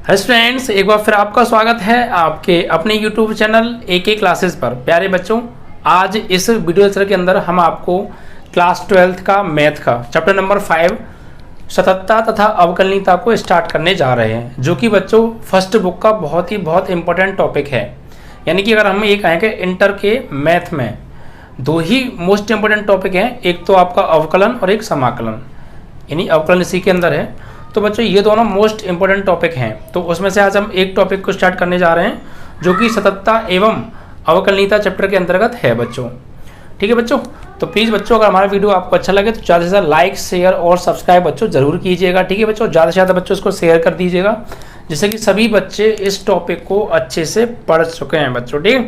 Hello students, एक बार फिर आपका स्वागत है आपके अपने यूट्यूब चैनल AK क्लासेस पर। प्यारे बच्चों, आज इस वीडियो लेक्चर के अंदर हम आपको क्लास 12th का मैथ का चैप्टर नंबर 5 सततता तथा अवकलनीयता को स्टार्ट करने जा रहे हैं, जो कि बच्चों फर्स्ट बुक का बहुत इंपॉर्टेंट टॉपिक है। यानी कि अगर हम ये कहें कि इंटर के मैथ में दो ही मोस्ट इंपॉर्टेंट टॉपिक हैं, एक तो आपका अवकलन और एक समाकलन, यानी अवकलन इसी के अंदर है। तो बच्चों ये दोनों मोस्ट इंपॉर्टेंट टॉपिक हैं, तो उसमें से आज हम एक टॉपिक को स्टार्ट करने जा रहे हैं जो कि सततता एवं अवकलनीयता चैप्टर के अंतर्गत है बच्चों। ठीक है बच्चों, तो प्लीज़ बच्चों अगर हमारा वीडियो आपको अच्छा लगे तो ज़्यादा से ज़्यादा लाइक शेयर और सब्सक्राइब बच्चों जरूर कीजिएगा। ठीक है बच्चों, ज़्यादा से ज़्यादा बच्चों इसको शेयर कर दीजिएगा, जिससे कि सभी बच्चे इस टॉपिक को अच्छे से पढ़ चुके हैं बच्चों। ठीक है,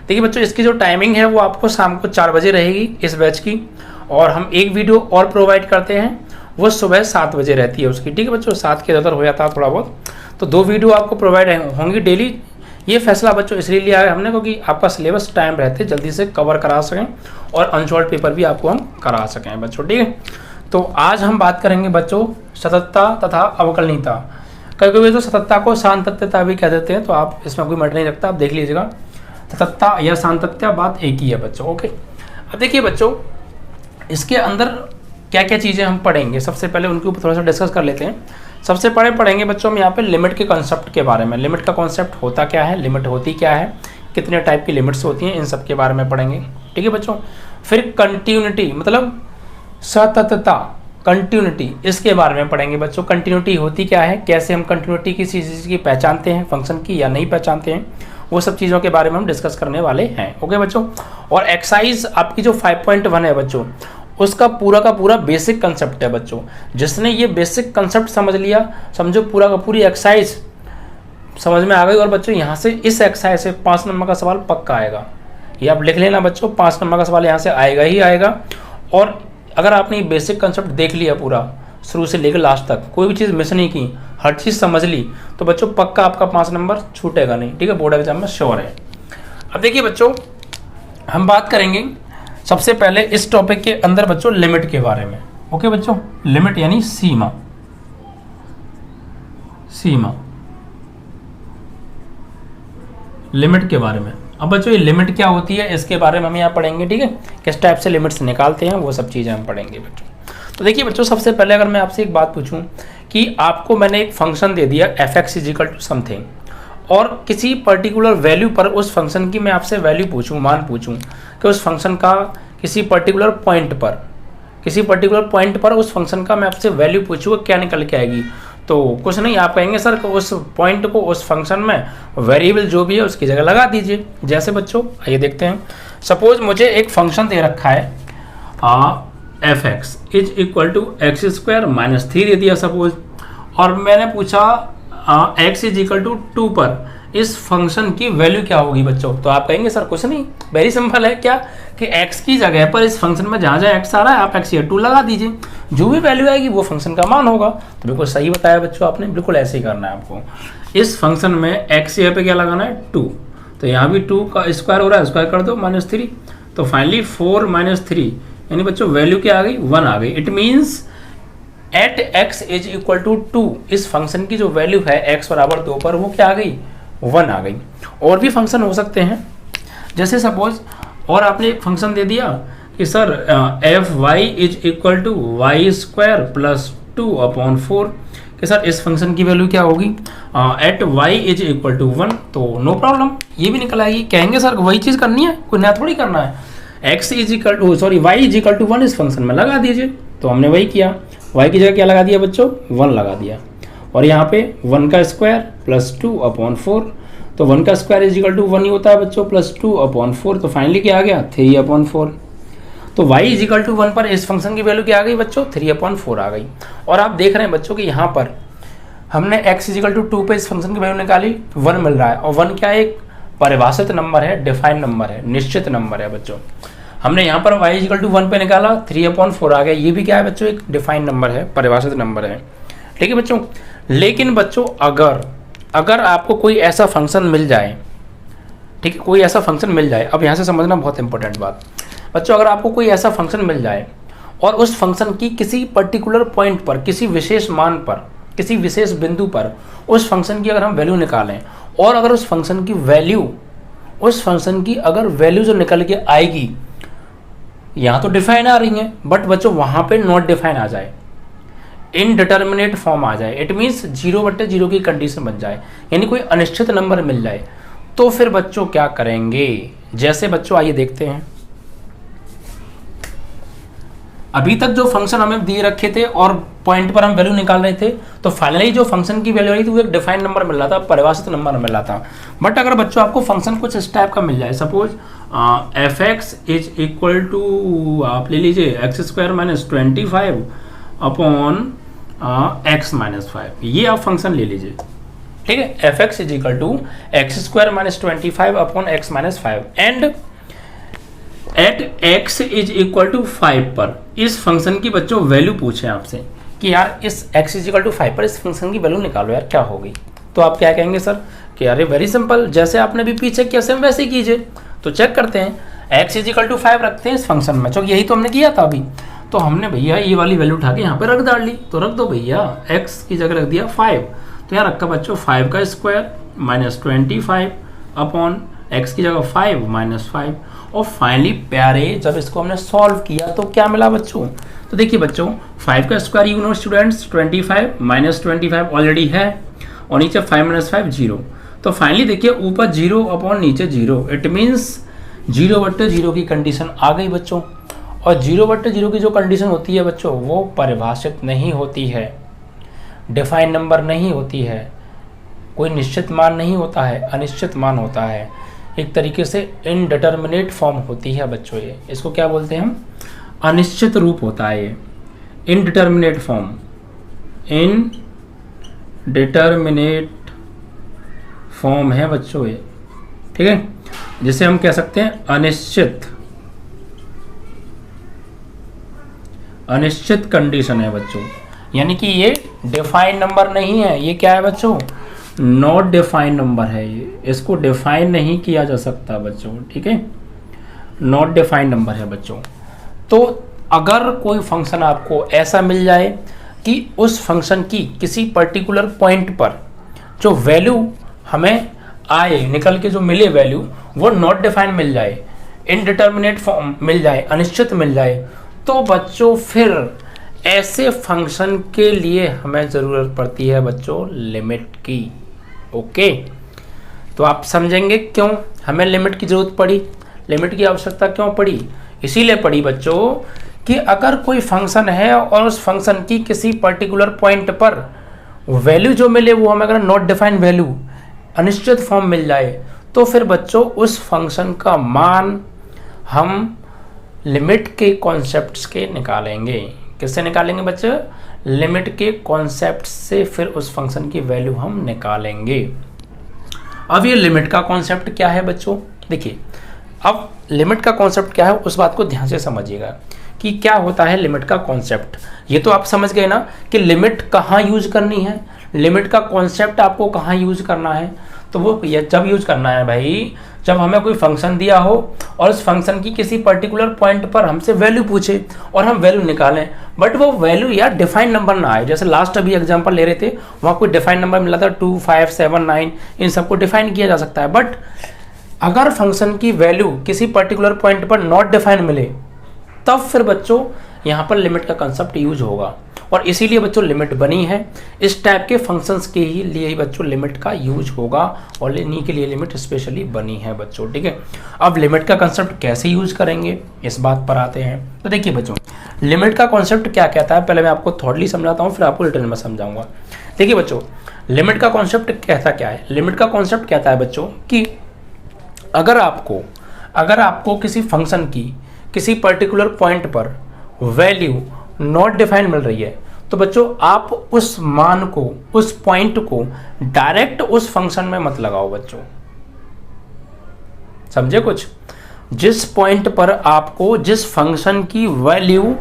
देखिए बच्चों, इसकी जो टाइमिंग है वो आपको शाम को 4 बजे रहेगी इस बैच की, और हम एक वीडियो और प्रोवाइड करते हैं, वो सुबह 7 बजे रहती है उसकी। ठीक है बच्चों, 7 के अंदर हो जाता है थोड़ा बहुत, तो 2 वीडियो आपको प्रोवाइड होंगी डेली। ये फैसला बच्चों इसलिए लिया है हमने क्योंकि आपका सिलेबस टाइम रहते जल्दी से कवर करा सकें और अनसॉल्व पेपर भी आपको हम करा सकें बच्चों। ठीक है, तो आज हम बात करेंगे बच्चों सततता तथा अवकलनीयता। कभी कभी तो सततता को सातत्यता भी कह देते हैं, तो आप इसमें कोई मैटर नहीं रखता, आप देख लीजिएगा। सततता या सातत्य बात एक ही है बच्चों। ओके, अब देखिए बच्चों, इसके अंदर क्या क्या चीज़ें हम पढ़ेंगे, सबसे पहले उनके ऊपर थोड़ा सा डिस्कस कर लेते हैं। सबसे पहले पढ़ेंगे बच्चों हम यहाँ पे लिमिट के कॉन्सेप्ट के बारे में। लिमिट का कॉन्सेप्ट होता क्या है, लिमिट होती क्या है, कितने टाइप की लिमिट्स होती हैं, इन सब के बारे में पढ़ेंगे। ठीक है बच्चों, फिर कंटिन्यूटी मतलब सततता, कंटिन्यूटी, इसके बारे में पढ़ेंगे बच्चों। कंटिन्यूटी होती क्या है, कैसे हम कंटिन्यूटी किसी चीज़ की पहचानते हैं, फंक्शन की, या नहीं पहचानते हैं, वो सब चीज़ों के बारे में हम डिस्कस करने वाले हैं। ओके बच्चों, और एक्सरसाइज आपकी जो 5.1 है बच्चों, उसका पूरा का पूरा बेसिक कंसेप्ट है बच्चों। जिसने ये बेसिक कंसेप्ट समझ लिया, समझो पूरा का पूरी एक्सरसाइज समझ में आ गई। और बच्चों यहाँ से इस एक्सरसाइज से 5 नंबर का सवाल पक्का आएगा, ये आप लिख लेना बच्चों, 5 नंबर का सवाल यहाँ से आएगा ही आएगा। और अगर आपने ये बेसिक कंसेप्ट देख लिया पूरा शुरू से लेकर लास्ट तक, कोई भी चीज़ मिस नहीं की, हर चीज़ समझ ली, तो बच्चों पक्का आपका 5 नंबर छूटेगा नहीं। ठीक है, बोर्ड एग्जाम में श्योर है। अब देखिए बच्चों, हम बात करेंगे सबसे पहले इस टॉपिक के अंदर बच्चों लिमिट के बारे में। ओके बच्चों, लिमिट यानी सीमा, सीमा लिमिट के बारे में। अब बच्चों ये लिमिट क्या होती है, इसके बारे में हम यहाँ पढ़ेंगे। ठीक है, किस टाइप से लिमिट्स निकालते हैं, वो सब चीज़ें हम पढ़ेंगे बच्चों। तो देखिए बच्चों, सबसे पहले अगर मैं आपसे एक बात पूछूं कि आपको मैंने एक फंक्शन दे दिया f(x) = समथिंग, और किसी पर्टिकुलर वैल्यू पर उस फंक्शन की मैं आपसे वैल्यू पूछूं, मान पूछूं कि उस फंक्शन का किसी पर्टिकुलर पॉइंट पर उस फंक्शन का मैं आपसे वैल्यू पूछूंगा, क्या निकल के आएगी। तो कुछ नहीं, आप कहेंगे सर कि उस पॉइंट को उस फंक्शन में वेरिएबल जो भी है उसकी जगह लगा दीजिए। जैसे बच्चों आइए देखते हैं, सपोज मुझे एक फंक्शन दे रखा है f(x) = x² - 3 दे दिया सपोज, और मैंने पूछा x = 2 पर इस फंक्शन की वैल्यू क्या होगी बच्चों। तो आप कहेंगे सर कुछ नहीं, वेरी सिंपल है, क्या कि x की जगह पर इस फंक्शन में जहाँ जहाँ x आ रहा है आप x या 2 लगा दीजिए, जो भी वैल्यू आएगी वो फंक्शन का मान होगा। तो बिल्कुल सही बताया बच्चों आपने, बिल्कुल ऐसे ही करना है आपको। इस फंक्शन में x यहाँ पे क्या लगाना है, 2, तो यहाँ भी 2 का स्क्वायर हो रहा है, स्क्वायर कर दो -3, तो फाइनली 4 - 3 यानी बच्चों वैल्यू क्या आ गई, 1 आ गई। इट मीन्स एट x = 2 इस फंक्शन की जो वैल्यू है x = 2 पर, वो क्या आ गई, 1 आ गई। और भी फंक्शन हो सकते हैं, जैसे सपोज और आपने एक फंक्शन दे दिया कि सर f(y) = y² + 2/4, कि सर इस फंक्शन की वैल्यू क्या होगी, एट y = 1, तो नो प्रॉब्लम, ये भी निकल आएगी। कहेंगे सर वही चीज़ करनी है, कोई नया थोड़ी करना है, y = 1 इस फंक्शन में लगा दीजिए, तो हमने वही किया। y की जगह क्या लगा दिया बच्चों, 1 लगा दिया, और यहाँ पे 1 का स्क्वायर + 2/4, तो 1 का स्क्वायर = 1 ही होता है बच्चों, + 2/4, तो फाइनली क्या आ गया, 3/4। तो y = 1 पर इस फंक्शन की वैल्यू क्या आ गई बच्चों, 3/4 आ गई। और आप देख रहे हैं बच्चों कि यहाँ पर हमने x = 2 पे इस फंक्शन की वैल्यू निकाली, 1 मिल रहा है, और 1 क्या एक परिभाषित नंबर है, डिफाइंड नंबर है, निश्चित नंबर है बच्चों। हमने यहाँ पर y = 1 पे निकाला, 3/4 आ गया, ये भी क्या है बच्चों, एक डिफाइंड नंबर है, परिभाषित नंबर है। ठीक है बच्चों, लेकिन बच्चों अगर आपको कोई ऐसा फंक्शन मिल जाए, ठीक है, कोई ऐसा फंक्शन मिल जाए, अब यहाँ से समझना बहुत इंपॉर्टेंट बात बच्चों, अगर आपको कोई ऐसा फंक्शन मिल जाए और उस फंक्शन की किसी पर्टिकुलर पॉइंट पर, किसी विशेष मान पर किसी विशेष बिंदु पर उस फंक्शन की अगर हम वैल्यू निकालें और अगर उस फंक्शन की अगर वैल्यू जो निकल के आएगी, यहाँ तो डिफाइन आ रही है बट बच्चों वहाँ पे नॉट डिफाइन आ जाए, इनडिटर्मिनेट फॉर्म आ जाए, इट मीन्स 0/0 की कंडीशन बन जाए, यानी कोई अनिश्चित नंबर मिल जाए, तो फिर बच्चों क्या करेंगे? जैसे बच्चों आइए देखते हैं, अभी तक जो फंक्शन हमें दिए रखे थे और पॉइंट पर हम वैल्यू निकाल रहे थे, तो फाइनली जो फंक्शन की वैल्यू आई थी वो एक डिफाइंड नंबर मिल रहा था, परिभाषित नंबर मिल रहा था। बट अगर बच्चों आपको फंक्शन कुछ इस टाइप का मिल जाए, suppose f(x) is equal to आप ले लीजिए x² - 25 अपॉन x - 5, ये आप फंक्शन ले लीजिए, ठीक है। f(x) is equal to x² - 25 upon x - 5 and at x is equal to 5 पर इस फंक्शन की बच्चों वैल्यू पूछे आपसे कि यार इस x इज इक्वल टू 5 पर इस फंक्शन की वैल्यू निकालो यार, क्या होगी? तो आप क्या कहेंगे सर कि यार वेरी सिंपल, जैसे आपने भी पीछे किया सेम वैसे ही कीजिए। तो चेक करते हैं, x इज इक्वल टू 5 रखते हैं इस फंक्शन में, चूंकि यही तो हमने किया था अभी। तो हमने भैया ये वाली वैल्यू उठा के यहाँ पे रख डाल ली, तो रख दो भैया, x की जगह रख दिया 5, तो यहाँ रखा बच्चों 5 का स्क्वायर माइनस 25 अपॉन x की जगह 5 - 5। और फाइनली प्यारे जब इसको हमने सॉल्व किया तो क्या मिला बच्चों? तो देखिए बच्चों 5 का square you know students 25 minus 25 already है और नीचे 5 - 5 0। तो फाइनली देखिए ऊपर 0 अपॉन नीचे 0, इट मीन्स 0/0 की कंडीशन आ गई बच्चों। और 0/0 की जो कंडीशन होती है बच्चों वो परिभाषित नहीं होती है, डिफाइन नंबर नहीं होती है, कोई निश्चित मान नहीं होता है, अनिश्चित मान होता है, एक तरीके से इनडिटर्मिनेट फॉर्म होती है बच्चों। ये इसको क्या बोलते हैं हम? अनिश्चित रूप होता है ये, इनडिटर्मिनेट फॉर्म, इनडिटर्मिनेट फॉर्म है बच्चों ये, ठीक है। जिसे हम कह सकते हैं अनिश्चित कंडीशन है बच्चों, यानी कि ये डिफाइन नंबर नहीं है, ये क्या है बच्चों? नॉट डिफाइन नंबर है ये, इसको डिफाइन नहीं किया जा सकता बच्चों, ठीक है, नॉट डिफाइन नंबर है बच्चों। तो अगर कोई फंक्शन आपको ऐसा मिल जाए कि उस फंक्शन की किसी पर्टिकुलर पॉइंट पर जो वैल्यू हमें आए, निकल के जो मिले वैल्यू, वो नॉट डिफाइन मिल जाए, इनडिटर्मिनेट फॉर्म मिल जाए, अनिश्चित मिल जाए, तो बच्चों फिर ऐसे फंक्शन के लिए हमें ज़रूरत पड़ती है बच्चों लिमिट की। ओके, तो आप समझेंगे क्यों हमें लिमिट की ज़रूरत पड़ी, लिमिट की आवश्यकता क्यों पड़ी? इसीलिए पड़ी बच्चों कि अगर कोई फंक्शन है और उस फंक्शन की किसी पर्टिकुलर पॉइंट पर वैल्यू जो मिले वो हमें अगर नॉट डिफाइन वैल्यू, अनिश्चित फॉर्म मिल जाए, तो फिर बच्चों उस फंक्शन का मान हम लिमिट के कॉन्सेप्ट्स के निकालेंगे। किससे निकालेंगे बच्चे? लिमिट के कॉन्सेप्ट से फिर उस फंक्शन की वैल्यू हम निकालेंगे। अब ये लिमिट का कॉन्सेप्ट क्या है बच्चों? देखिए अब लिमिट का कॉन्सेप्ट क्या है उस बात को ध्यान से समझिएगा कि क्या होता है लिमिट का कॉन्सेप्ट। ये तो आप समझ गए ना कि लिमिट कहाँ यूज करनी है, लिमिट का कॉन्सेप्ट आपको कहाँ यूज करना है। तो वो जब यूज करना है भाई, जब हमें कोई फंक्शन दिया हो और उस फंक्शन की किसी पर्टिकुलर पॉइंट पर हमसे वैल्यू पूछे और हम वैल्यू निकालें, बट वो वैल्यू यार डिफाइंड नंबर ना आए। जैसे लास्ट अभी एग्जांपल ले रहे थे, वहाँ कोई डिफाइंड नंबर मिला था 2, 5, 7, 9, इन सबको डिफाइन किया जा सकता है। बट अगर फंक्शन की वैल्यू किसी पर्टिकुलर पॉइंट पर नॉट डिफाइन मिले, तब फिर बच्चों यहाँ पर लिमिट का कंसेप्ट यूज होगा। और इसीलिए बच्चों लिमिट बनी है, इस टाइप के फंक्शंस के ही लिए बच्चों लिमिट का यूज होगा और इन्हीं के लिए लिमिट स्पेशली बनी है बच्चों, ठीक है। अब लिमिट का कंसेप्ट कैसे यूज करेंगे इस बात पर आते हैं। तो देखिए बच्चों लिमिट का कॉन्सेप्ट क्या कहता है, पहले मैं आपको थॉडली समझाता हूँ, फिर आपको रिटर्न में समझाऊंगा। देखिए बच्चों लिमिट का कॉन्सेप्ट कहता क्या है? लिमिट का कॉन्सेप्ट कहता है बच्चों कि अगर आपको किसी फंक्शन की किसी पर्टिकुलर पॉइंट पर वैल्यू नॉट डिफाइन मिल रही है, तो बच्चों आप उस मान को, उस पॉइंट को डायरेक्ट उस फंक्शन में मत लगाओ बच्चों, समझे कुछ? जिस पॉइंट पर आपको जिस फंक्शन की वैल्यू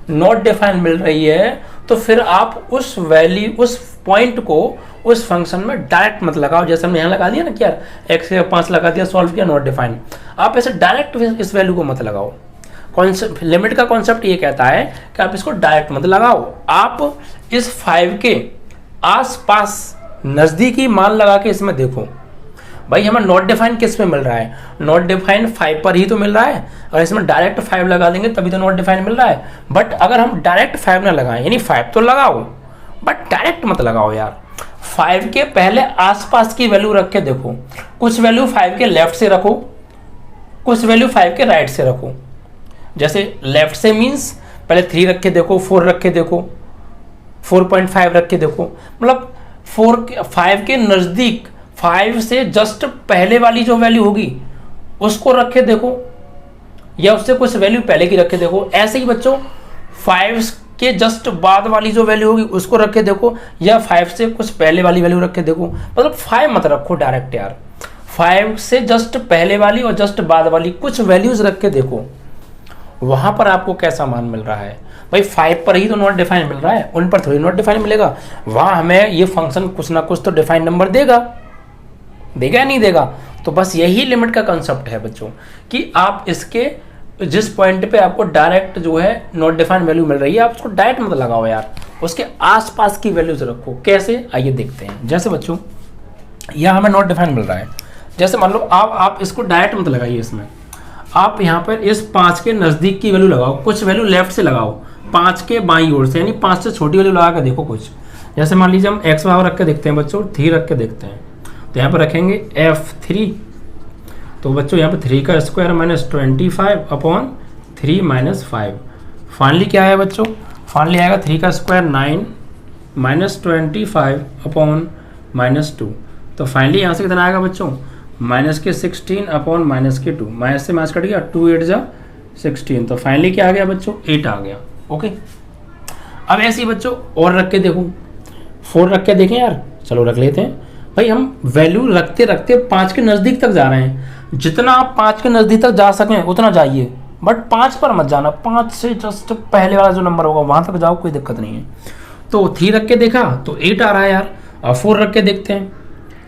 नॉट डिफाइन मिल रही है, तो फिर आप उस वैल्यू, उस पॉइंट को उस फंक्शन में डायरेक्ट मत लगाओ। जैसे हमने यहाँ लगा दिया ना कि यार x से 5 लगा दिया, सॉल्व किया, नॉट डिफाइन, आप ऐसे डायरेक्ट इस वैल्यू को मत लगाओ। कॉन्सेप्ट, लिमिट का कॉन्सेप्ट ये कहता है कि आप इसको डायरेक्ट मत लगाओ, आप इस 5 के आसपास नज़दीकी मान लगा के इसमें देखो। भाई हमें नॉट डिफाइन किस में मिल रहा है, नॉट डिफाइन 5 पर ही तो मिल रहा है, और इसमें डायरेक्ट 5 लगा देंगे तभी तो नॉट डिफाइन मिल रहा है। बट अगर हम डायरेक्ट 5 ना लगाएं, यानी 5 तो लगाओ बट डायरेक्ट मत लगाओ यार, 5 के पहले आसपास की वैल्यू रख के देखो। कुछ वैल्यू 5 के लेफ्ट से रखो, कुछ वैल्यू 5 के राइट से रखो। जैसे लेफ्ट से मीन्स पहले 3 रख के देखो, 4 रख के देखो, 4.5 रख के देखो, मतलब 5 के नज़दीक 5 से जस्ट पहले वाली जो वैल्यू होगी उसको रख के देखो, या उससे कुछ वैल्यू पहले की रख के देखो। ऐसे ही बच्चों 5 के जस्ट बाद वाली जो वैल्यू होगी उसको रख के देखो, या 5 से कुछ पहले वाली वैल्यू रख के देखो। मतलब 5 मत रखो डायरेक्ट यार, 5 से जस्ट पहले वाली और जस्ट बाद वाली कुछ वैल्यूज रख के देखो, वहां पर आपको कैसा मान मिल रहा है। भाई 5 पर ही तो नॉट डिफाइन मिल रहा है, उन पर थोड़ी नॉट डिफाइन मिलेगा। वहां हमें ये फंक्शन कुछ ना कुछ तो डिफाइन नंबर देगा या नहीं देगा। तो बस यही लिमिट का कंसेप्ट है बच्चों, कि आप इसके जिस पॉइंट पे आपको डायरेक्ट जो है नॉट डिफाइन वैल्यू मिल रही है, आप उसको डायरेक्ट मत लगाओ यार, उसके आसपास की वैल्यूज रखो। कैसे, आइए देखते हैं। जैसे बच्चों यहाँ हमें नॉट डिफाइन मिल रहा है, जैसे मान लो आप इसको डायरेक्ट मत लगाइए, इसमें आप यहाँ पर इस 5 के नज़दीक की वैल्यू लगाओ, कुछ वैल्यू लेफ्ट से लगाओ, 5 के बाईं ओर से, यानी 5 से छोटी वैल्यू लगा कर देखो कुछ। जैसे मान लीजिए हम x बराबर रख के देखते हैं बच्चों, 3 रख के देखते हैं, तो यहाँ पर रखेंगे f3। तो बच्चों यहाँ पे 3 का square minus 25 upon 3 minus 5। Finally क्या है बच्चों, फाइनली आएगा 3 का स्क्वायर 9 माइनस 25 अपॉन माइनस 2। तो फाइनली यहाँ से कितना आएगा बच्चों, माइनस के 16 अपॉन माइनस के 2, माइनस से माइनस कट गया, 2 8 जा 16। तो फाइनली क्या आ गया बच्चों, 8 आ गया। ओके, अब ऐसे ही बच्चों और रख के देखो, 4 रख के देखें यार, चलो रख लेते हैं। भाई हम वैल्यू रखते रखते 5 के नज़दीक तक जा रहे हैं, जितना आप 5 के नज़दीक तक जा सकें उतना जाइए, बट 5 पर मत जाना, 5 से जस्ट पहले वाला जो नंबर होगा वहाँ तक जाओ, कोई दिक्कत नहीं है। तो 3 रख के देखा तो 8 आ रहा है यार। अब 4 रख के देखते हैं,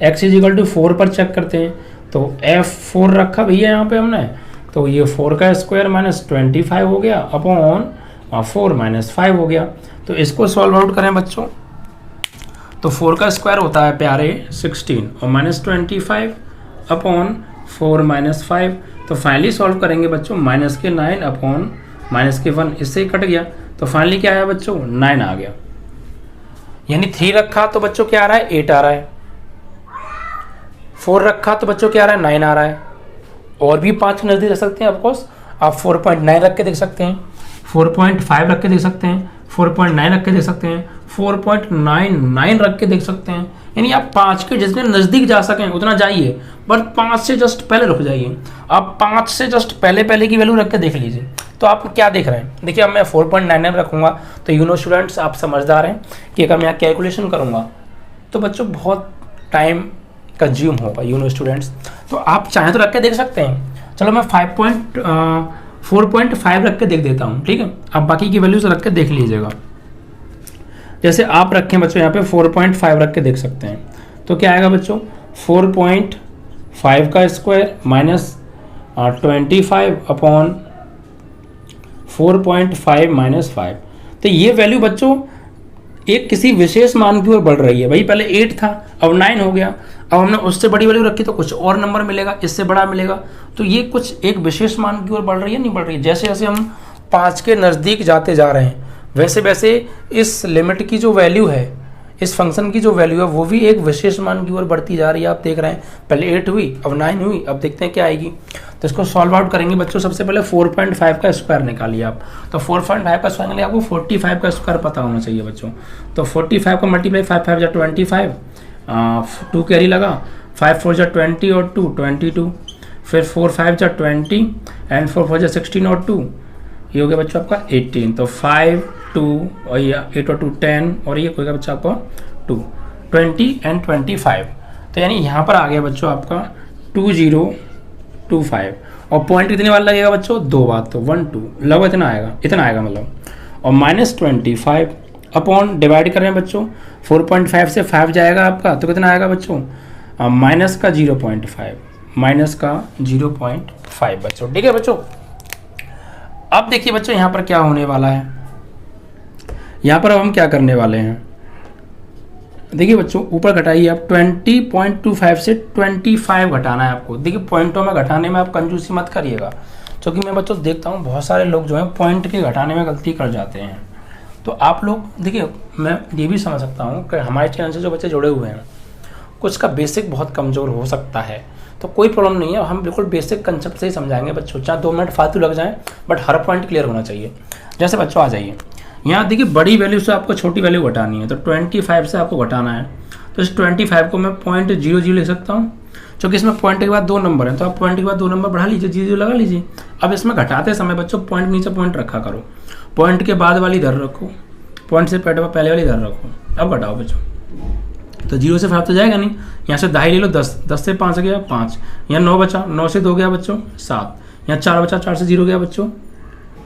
x = 4 पर चेक करते हैं, तो f4 रखा भैया यहाँ पे हमने, तो ये 4 का स्क्वायर माइनस 25 हो गया अपॉन 4 माइनस 5 हो गया। तो इसको सॉल्व आउट करें बच्चों, तो 4 का स्क्वायर होता है प्यारे 16 और माइनस 25 अपॉन 4 माइनस 5। तो फाइनली सॉल्व करेंगे बच्चों, माइनस के 9 अपॉन माइनस के 1, इससे ही कट गया। तो फाइनली क्या आया बच्चों, 9 आ गया। यानी 3 रखा तो बच्चों क्या आ रहा है, 8 आ रहा है। 4 रखा तो बच्चों क्या आ रहा है, 9 आ रहा है। और भी 5 के नज़दीक रख सकते हैं ऑफकोर्स, आप 4.9 रख के देख सकते हैं, 4.5 रख के देख सकते हैं, 4.9 रख के देख सकते हैं, 4.99 रख के देख सकते हैं। यानी आप 5 के जितने नज़दीक जा सकें उतना जाइए, बट 5 से जस्ट पहले रुक जाइए। आप 5 से जस्ट पहले की वैल्यू रख के देख लीजिए। तो आप क्या देख रहे हैं, देखिए अब मैं 4.99 रखूँगा, तो स्टूडेंट्स आप समझदार हैं कि अगर मैं कैलकुलेशन करूँगा तो बच्चों बहुत टाइम कंज्यूम होगा स्टूडेंट्स। तो आप चाहें तो रख के देख सकते हैं। चलो मैं 4.5 रख के देख देता हूँ, ठीक है। आप बाकी की वैल्यूज रख के देख लीजिएगा। जैसे आप रखें बच्चों यहाँ पे 4.5 रख के देख सकते हैं, तो क्या आएगा बच्चों, 4.5 का स्क्वायर माइनस 25 अपॉन 4.5 माइनस 5। तो ये वैल्यू बच्चों एक किसी विशेष मान की ओर बढ़ रही है। भाई पहले 8 था, अब 9 हो गया, अब हमने उससे बड़ी वैल्यू रखी तो कुछ और नंबर मिलेगा, इससे बड़ा मिलेगा। तो ये कुछ एक विशेष मान की ओर बढ़ रही है, नहीं बढ़ रही है। जैसे जैसे हम 5 के नज़दीक जाते जा रहे हैं, वैसे वैसे इस लिमिट की जो वैल्यू है, इस फंक्शन की जो वैल्यू है, वो भी एक विशेष मान की ओर बढ़ती जा रही है। आप देख रहे हैं, पहले 8 हुई, अब 9 हुई, अब देखते हैं क्या आएगी। तो इसको सॉल्व आउट करेंगे बच्चों। सबसे पहले 4.5 का स्क्वायर निकालिए आप। तो 4.5 का स्क्वायर निकालिए, आपको 45 का स्क्वायर पता होना चाहिए बच्चों। तो 45 को मल्टीप्लाई 5 5 जा 25, 2 कैरी लगा, 5 4 जा 20 और 2 22, फिर 4 5 जा 20 एंड 4 4 जा 16 और 2, ये हो गया बच्चों आपका 18। तो 5 2 और ये 8 और 2 10 और ये होगा बच्चा आपका 2 20 एंड 25। तो यानी यहाँ पर आ गया बच्चों आपका 2025। और पॉइंट कितने वाला लगेगा बच्चों, 2 बार, तो 1 2 लगभग इतना आएगा मतलब। और माइनस 25 अपॉन डिवाइड कर रहे हैं बच्चों, 4.5 से 5 जाएगा आपका, तो कितना आएगा बच्चों, माइनस का 0.5, माइनस का 0.5 बच्चों, ठीक है बच्चों। अब देखिए बच्चों यहाँ पर क्या होने वाला है, यहाँ पर अब हम क्या करने वाले हैं, देखिए बच्चों ऊपर घटाइए आप 20.25 से 25 घटाना है आपको। देखिए पॉइंटों में घटाने में आप कंजूसी मत करिएगा, क्योंकि मैं बच्चों देखता हूँ बहुत सारे लोग जो हैं पॉइंट के घटाने में गलती कर जाते हैं। तो आप लोग देखिए, मैं ये भी समझ सकता हूँ कि हमारे चैनल से जो बच्चे जुड़े हुए हैं कुछ का बेसिक बहुत कमज़ोर हो सकता है, तो कोई प्रॉब्लम नहीं है, हम बिल्कुल बेसिक कंसेप्ट से ही समझाएंगे बच्चों, चाहे 2 मिनट फालतू लग जाएं बट हर पॉइंट क्लियर होना चाहिए। जैसे बच्चों आ जाइए यहाँ, देखिए बड़ी वैल्यू से आपको छोटी वैल्यू घटानी है, तो 25 से आपको घटाना है। तो इस 25 को मैं 0.00 लिख सकता हूँ, क्योंकि इसमें पॉइंट के बाद 2 नंबर हैं, तो आप पॉइंट के बाद 2 नंबर बढ़ा लीजिए, 0 लगा लीजिए। अब इसमें घटाते समय बच्चों पॉइंट नीचे पॉइंट रखा करो, पॉइंट के बाद वाली इधर रखो, पॉइंट से पहले वाली इधर रखो। अब घटाओ बच्चों, तो 0 से 5 तो जाएगा नहीं, यहाँ से 2.5 ले लो, 10 से 5 गया 5, यहाँ 9 बचा, 9 से 2 गया बच्चों 7, यहाँ 4 बचा, 4 से 0 गया बच्चों,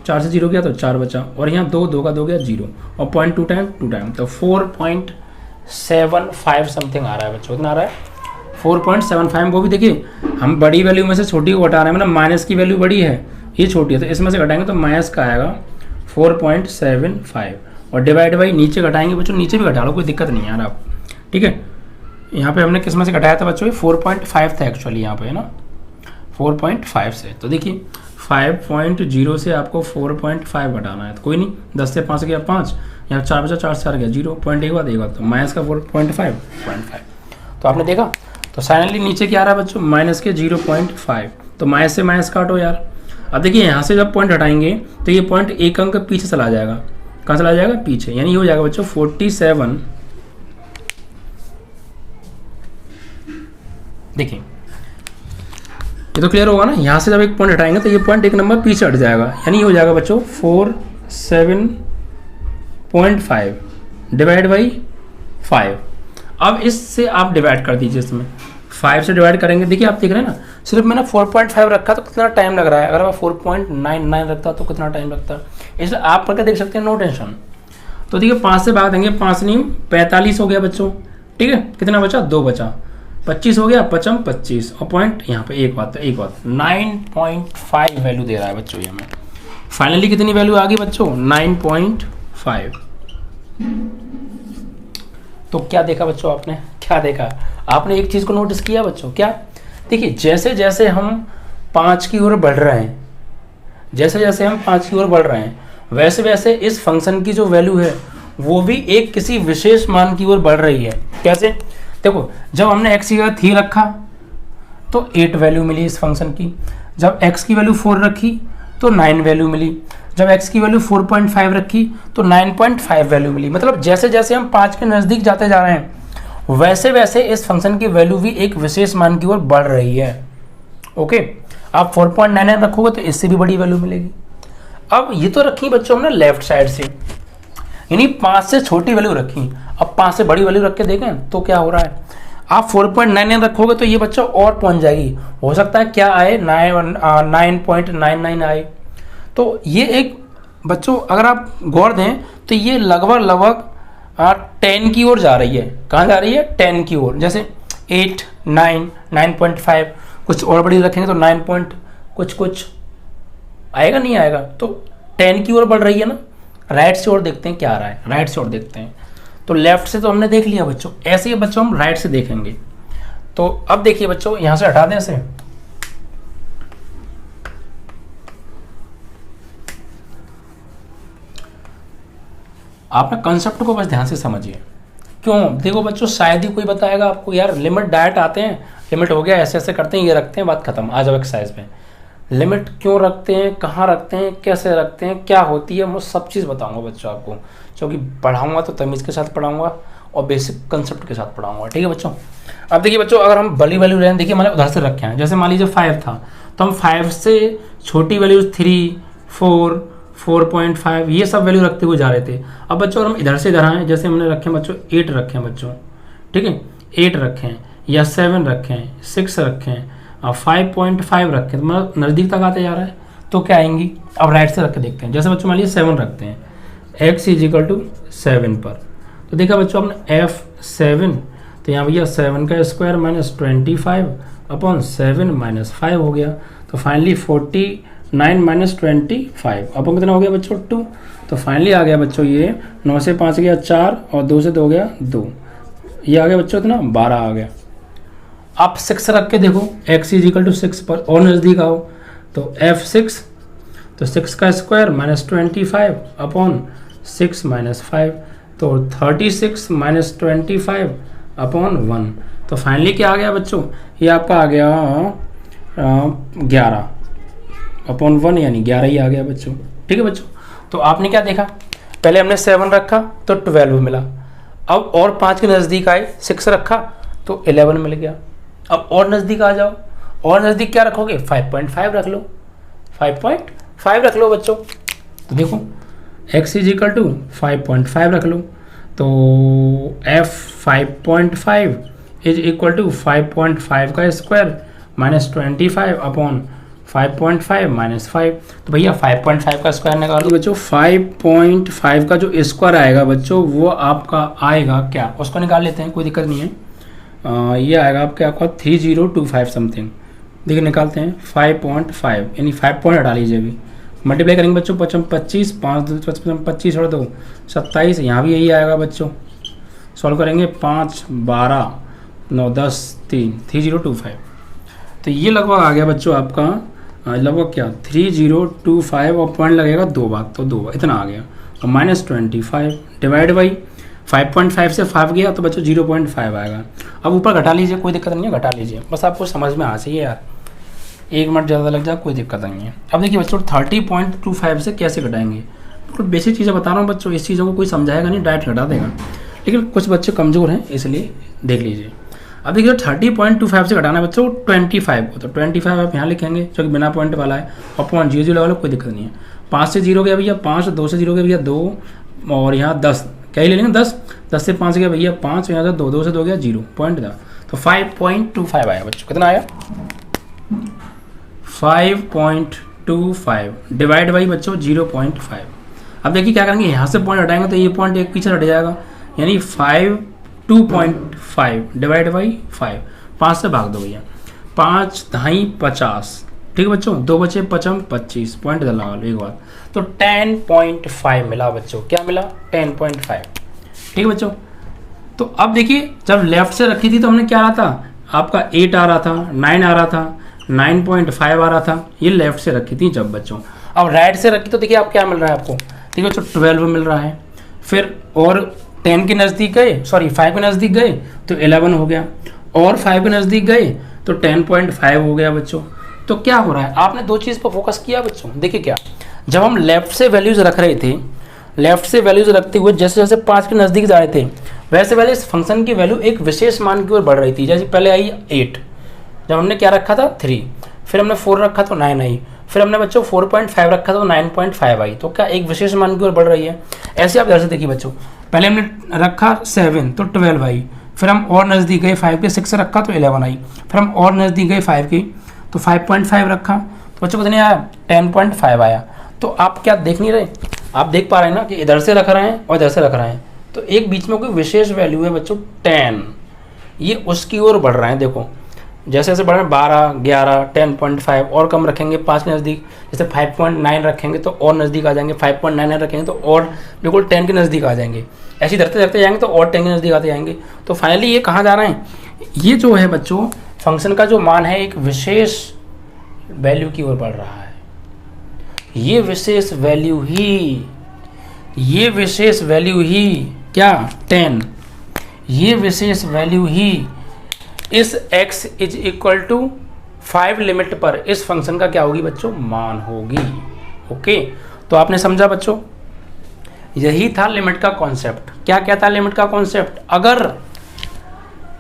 4 से 0 गया तो 4 बचा, और यहाँ 2 का 2 गया 0, और पॉइंट 2 टाइम तो 4.75 समथिंग आ रहा है बच्चों। कितना आ रहा है 4.75। वो भी देखिए हम बड़ी वैल्यू में से छोटी को घटा रहे हैं, मतलब माइनस की वैल्यू बड़ी है, ये छोटी है, तो इसमें से घटाएंगे तो माइनस का आएगा 4.75, और डिवाइड बाई नीचे घटाएंगे बच्चों, नीचे भी घटा लो, कोई दिक्कत नहीं है यार आप, ठीक है। यहाँ पे हमने किस में से घटाया था बच्चों, 4.5 था एक्चुअली यहाँ पे, है ना, 4.5 से। तो देखिए 5.0 से आपको 4.5 घटाना है, तो कोई नहीं, 10 से 5 गया 5, यहाँ 4 बचा, 4 से 4 गया 0, पॉइंट एक बात, तो माइनस का 4.5। तो आपने देखा, तो फाइनली नीचे क्या आ रहा है बच्चों, माइनस के 0.5, तो माइनस से माइनस काटो यार। अब देखिए यहाँ से जब पॉइंट हटाएंगे तो ये पॉइंट एक अंक पीछे चला जाएगा, कहाँ चला जाएगा, पीछे, यानी ये हो जाएगा बच्चों 47। देखिए ये तो क्लियर होगा ना, यहाँ से जब एक पॉइंट हटाएंगे तो ये पॉइंट एक नंबर पीछे हट जाएगा, यानी ये हो जाएगा बच्चों 47.5 डिवाइड बाई 5। अब इससे आप डिवाइड कर दीजिए, इसमें 5 से डिवाइड करेंगे। देखिए आप देख रहे हैं ना, सिर्फ मैंने 4.5 रखा तो कितना टाइम लग रहा है, अगर मैं 4.99 रखता तो कितना टाइम लगता, इसलिए आप करके देख सकते हैं, नो टेंशन। तो देखिए 5 से भाग देंगे, 5 नहीं 45 हो गया बच्चों, ठीक है, कितना बचा, 2 बचा, 25 हो गया, 25, और पॉइंट यहाँ पे एक बात 9.5 वैल्यू दे रहा है बच्चों ये हमें। फाइनली कितनी वैल्यू आ गई बच्चों, 9.5। तो क्या देखा बच्चों आपने, क्या देखा आपने, एक चीज़ को नोटिस किया बच्चों, क्या, देखिए जैसे जैसे हम 5 की ओर बढ़ रहे हैं, जैसे जैसे हम 5 की ओर बढ़ रहे हैं, वैसे वैसे इस फंक्शन की जो वैल्यू है वो भी एक किसी विशेष मान की ओर बढ़ रही है। कैसे, देखो जब हमने x की जगह 3 रखा तो 8 वैल्यू मिली इस फंक्शन की, जब x की वैल्यू 4 रखी तो 9 वैल्यू मिली, जब x की वैल्यू 4.5 रखी तो 9.5 वैल्यू मिली। मतलब जैसे जैसे हम 5 के नज़दीक जाते जा रहे हैं वैसे वैसे इस फंक्शन की वैल्यू भी एक विशेष मान की ओर बढ़ रही है। ओके, आप 4.99 रखोगे तो इससे भी बड़ी वैल्यू मिलेगी। अब ये तो रखी बच्चों हमने लेफ्ट साइड से, यानी 5 से छोटी वैल्यू रखी, अब 5 से बड़ी वैल्यू रख के देखें तो क्या हो रहा है, आप 4.99 रखोगे तो ये बच्चों और पहुंच जाएगी, हो सकता है क्या आए 9.99 आए। तो ये एक बच्चों अगर आप गौर दें तो ये लगभग 10 की ओर जा रही है। कहाँ जा रही है, 10 की ओर। जैसे 8, 9, 9.5, कुछ और बड़ी रखेंगे तो 9 पॉइंट कुछ आएगा, नहीं आएगा, तो 10 की ओर बढ़ रही है ना। राइट से और देखते हैं क्या आ रहा है, राइट से और देखते हैं। तो लेफ्ट से तो हमने देख लिया बच्चों, ऐसे ही बच्चों हम राइट से देखेंगे। तो अब देखिए बच्चों, यहां से हटा दें इसे, आप ना कंसेप्ट को बस ध्यान से समझिए। क्यों, देखो बच्चों शायद ही कोई बताएगा आपको यार लिमिट डायरेक्ट आते हैं, लिमिट हो गया ऐसे ऐसे करते हैं, ये रखते हैं, बात खत्म, आ जाओ एक्सरसाइज पे। लिमिट क्यों रखते हैं, कहाँ रखते हैं, कैसे रखते हैं, क्या होती है, मैं सब चीज़ बताऊंगा बच्चों आपको, क्योंकि पढ़ाऊंगा तो तमीज़ के साथ पढ़ाऊंगा और बेसिक कंसेप्ट के साथ पढ़ाऊंगा। ठीक है बच्चों। अब देखिए बच्चों, अगर हम बड़ी वैल्यू लें, देखिए मैंने उधर से रखे हैं, जैसे मान लीजिए 5 था तो हम 5 से छोटी वैल्यू 3, 4, 4.5 ये सब वैल्यू रखते हुए जा रहे थे। अब बच्चों अगर हम इधर से इधर आएँ, जैसे हमने रखे बच्चों 8 रखे हैं बच्चों, ठीक है, 8 रखें या 7 रखें, 6 रखें और 5.5 रखें, तो मतलब नज़दीक तक आते जा रहा है, तो क्या आएंगी। अब राइट से रख के देखते हैं, जैसे बच्चों मान लीजिए 7 रखते हैं, x = 7 पर, तो देखा बच्चों आपने f7, तो यहाँ भैया 7 का स्क्वायर -25 अपॉन 7 - 5 हो गया, तो फाइनली 49 - 25 अपन कितना हो गया बच्चों 2। तो फाइनली आ गया बच्चों ये 9 से 5 गया 4 और 2 से 2 गया 2, ये आ गया बच्चों इतना 12 आ गया। आप 6 रख के देखो x इज इक्वल टू 6 पर और नज़दीक आओ तो f6, तो 6 का स्क्वायर माइनस 25 अपॉन 6 माइनस 5, तो 36 माइनस 25 अपॉन 1। तो फाइनली क्या आ गया बच्चों, ये आपका आ गया 11 अपॉन 1, यानी 11 ही आ गया बच्चों। ठीक है बच्चों, तो आपने क्या देखा, पहले हमने 7 रखा तो 12 मिला, अब और 5 के नज़दीक आए 6 रखा तो 11 मिल गया। अब और नज़दीक आ जाओ, और नज़दीक क्या रखोगे, 5.5 रख लो, 5.5 रख लो बच्चों। तो देखो x इज इक्वल टू 5.5 रख लो, तो f 5.5 इज इक्वल टू 5.5 का स्क्वायर माइनस 25 अपॉन 5.5 माइनस 5। तो भैया 5.5 का स्क्वायर निकालो बच्चों, 5.5 का जो स्क्वायर आएगा बच्चों वो आपका आएगा क्या, उसको निकाल लेते हैं, कोई दिक्कत नहीं है। ये आएगा आपका 3025 समथिंग। देखिए निकालते हैं 5.5 यानी 5 पॉइंट हटा लीजिए, अभी मल्टीप्लाई करेंगे बच्चों 25, 5 25 और 2 27, यहाँ भी यही आएगा बच्चों। सॉल्व करेंगे 5 12 9 10 3 3025। तो ये लगभग आ गया बच्चों आपका लगभग क्या 3025 और पॉइंट लगेगा 2 बार, तो 2 बार इतना आ गया, और माइनस 25 डिवाइड बाई 5.5 से 5 गया तो बच्चों 0.5 आएगा। अब ऊपर घटा लीजिए, कोई दिक्कत नहीं है, घटा लीजिए, बस आपको समझ में आ चाहिए यार, 1 मिनट ज़्यादा लग जाए कोई दिक्कत नहीं है। अब देखिए बच्चों 30.25 से कैसे घटाएंगे, बिल्कुल बेसिक चीज़ें बता रहा हूँ बच्चों, इस चीज़ों को कोई समझाएगा नहीं, डायरेक्ट घटा देगा, लेकिन कुछ बच्चे कमज़ोर हैं इसलिए देख लीजिए। अब देखिए 30.25 से घटाना है बच्चों 25 को, तो 25 आप यहाँ लिखेंगे जो कि बिना पॉइंट वाला है, और पॉइंट 0 लगा लो, कोई दिक्कत नहीं है। 5 से 0 गया भैया 5, 2 से 0 गया भैया 2, और यहाँ 10 क्या ही ले लेंगे 10 से 5 गया भैया 5, यहाँ से 2 से 2 गया 0 पॉइंट था, तो 5.25 आया बच्चों। कितना आया 5.25 डिवाइड बाई बच्चों 0.5। अब देखिए क्या करेंगे, यहाँ से पॉइंट हटाएंगे तो ये पॉइंट एक पीछे हट जाएगा, यानी 2.5 डिवाइड बाई 5, 5 से भाग दो भैया, 5 ढाई 50, ठीक है बच्चों, 2 बचे 5 25 पॉइंट लगा लो एक बार, तो 10.5 मिला बच्चों। क्या मिला 10.5, ठीक है बच्चों। तो अब देखिए जब लेफ्ट से रखी थी तो हमने क्या आ रहा था, आपका 8 आ रहा था, 9 आ रहा था, 9.5 आ रहा था, ये लेफ्ट से रखी थी जब बच्चों। अब राइट से रखी तो देखिए आप क्या मिल रहा है आपको, ठीक है बच्चों 12 मिल रहा है, फिर और 10 के नज़दीक गए, सॉरी 5 के नज़दीक गए तो 11 हो गया, और 5 के नज़दीक गए तो 10.5 हो गया बच्चों। तो क्या हो रहा है, आपने 2 चीज़ पर फोकस किया बच्चों। देखिए क्या, जब हम लेफ्ट से वैल्यूज़ रख रहे थे, लेफ्ट से वैल्यूज़ रखते हुए जैसे जैसे 5 के नज़दीक जा रहे थे वैसे वैसे इस फंक्शन की वैल्यू एक विशेष मान की ओर बढ़ रही थी। जैसे पहले आई 8, जब हमने क्या रखा था 3, फिर हमने 4 रखा तो 9 आई, फिर हमने बच्चों 4.5 रखा तो 9.5 आई, तो क्या एक विशेष मान की ओर बढ़ रही है। ऐसे आप इधर से देखिए बच्चों, पहले हमने रखा 7 तो 12 आई, फिर हम और नज़दीक गए 5 के, 6 रखा तो 11 आई, फिर हम और नज़दीक गए 5 की तो 5.5 रखा तो बच्चों कितने आया 10.5 आया। तो आप क्या देख नहीं रहे, आप देख पा रहे हैं ना कि इधर से रख रहे हैं और इधर से रख रहे हैं, तो एक बीच में कोई विशेष वैल्यू है बच्चों 10, ये उसकी ओर बढ़ रहे हैं। देखो जैसे जैसे बढ़ रहे हैं 12 11 10.5, और कम रखेंगे 5 के नज़दीक, जैसे 5.9 रखेंगे तो और नज़दीक आ जाएंगे, 5.99 रखेंगे तो और बिल्कुल 10 के नज़दीक आ जाएंगे, ऐसे धरते धरते जाएंगे तो और 10 के नज़दीक आते जाएंगे। तो फाइनली ये कहाँ जा रहे हैं, ये जो है बच्चों फंक्शन का जो मान है एक विशेष वैल्यू की ओर बढ़ रहा है। ये विशेष वैल्यू ही क्या 10, ये विशेष वैल्यू ही इस x is equal to 5 limit पर इस फंक्शन का क्या होगी बच्चों, मान होगी। ओके, तो आपने समझा बच्चों, यही था लिमिट का कॉन्सेप्ट। क्या क्या था लिमिट का कॉन्सेप्ट, अगर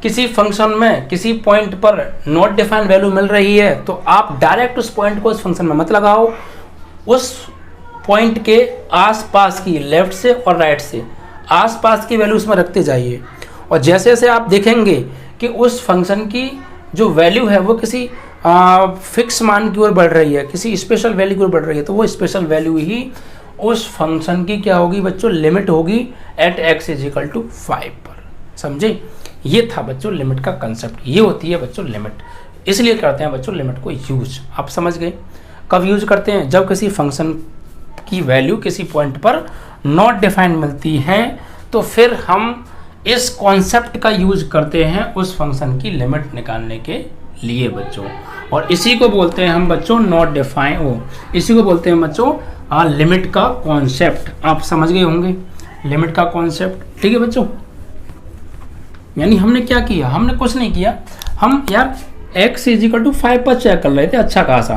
किसी फंक्शन में किसी पॉइंट पर नॉट डिफाइंड वैल्यू मिल रही है तो आप डायरेक्ट उस पॉइंट को इस फंक्शन में मत लगाओ, उस पॉइंट के आसपास की लेफ्ट से और राइट से आसपास की वैल्यू उसमें रखते जाइए, और जैसे जैसे आप देखेंगे कि उस फंक्शन की जो वैल्यू है वो किसी फिक्स मान की ओर बढ़ रही है, किसी स्पेशल वैल्यू की ओर बढ़ रही है, तो वो स्पेशल वैल्यू ही उस फंक्शन की क्या होगी बच्चों, लिमिट होगी at x is equal to 5 पर। समझे, ये था बच्चों लिमिट का कंसेप्ट, ये होती है बच्चों लिमिट। इसलिए करते हैं बच्चों लिमिट को यूज, आप समझ गए। कब यूज करते हैं, जब किसी फंक्शन की वैल्यू किसी पॉइंट पर नॉट डिफाइंड मिलती है तो फिर हम इस कॉन्सेप्ट का यूज करते हैं उस फंक्शन की लिमिट निकालने के लिए बच्चों, और इसी को बोलते हैं हम बच्चों नॉट डिफाइन हो, इसी को बोलते हैं बच्चों लिमिट का कॉन्सेप्ट। आप समझ गए होंगे लिमिट का कॉन्सेप्ट, ठीक है बच्चों। यानी हमने क्या किया, हमने कुछ नहीं किया, हम यार x = 5 पर चेक कर रहे थे अच्छा खासा,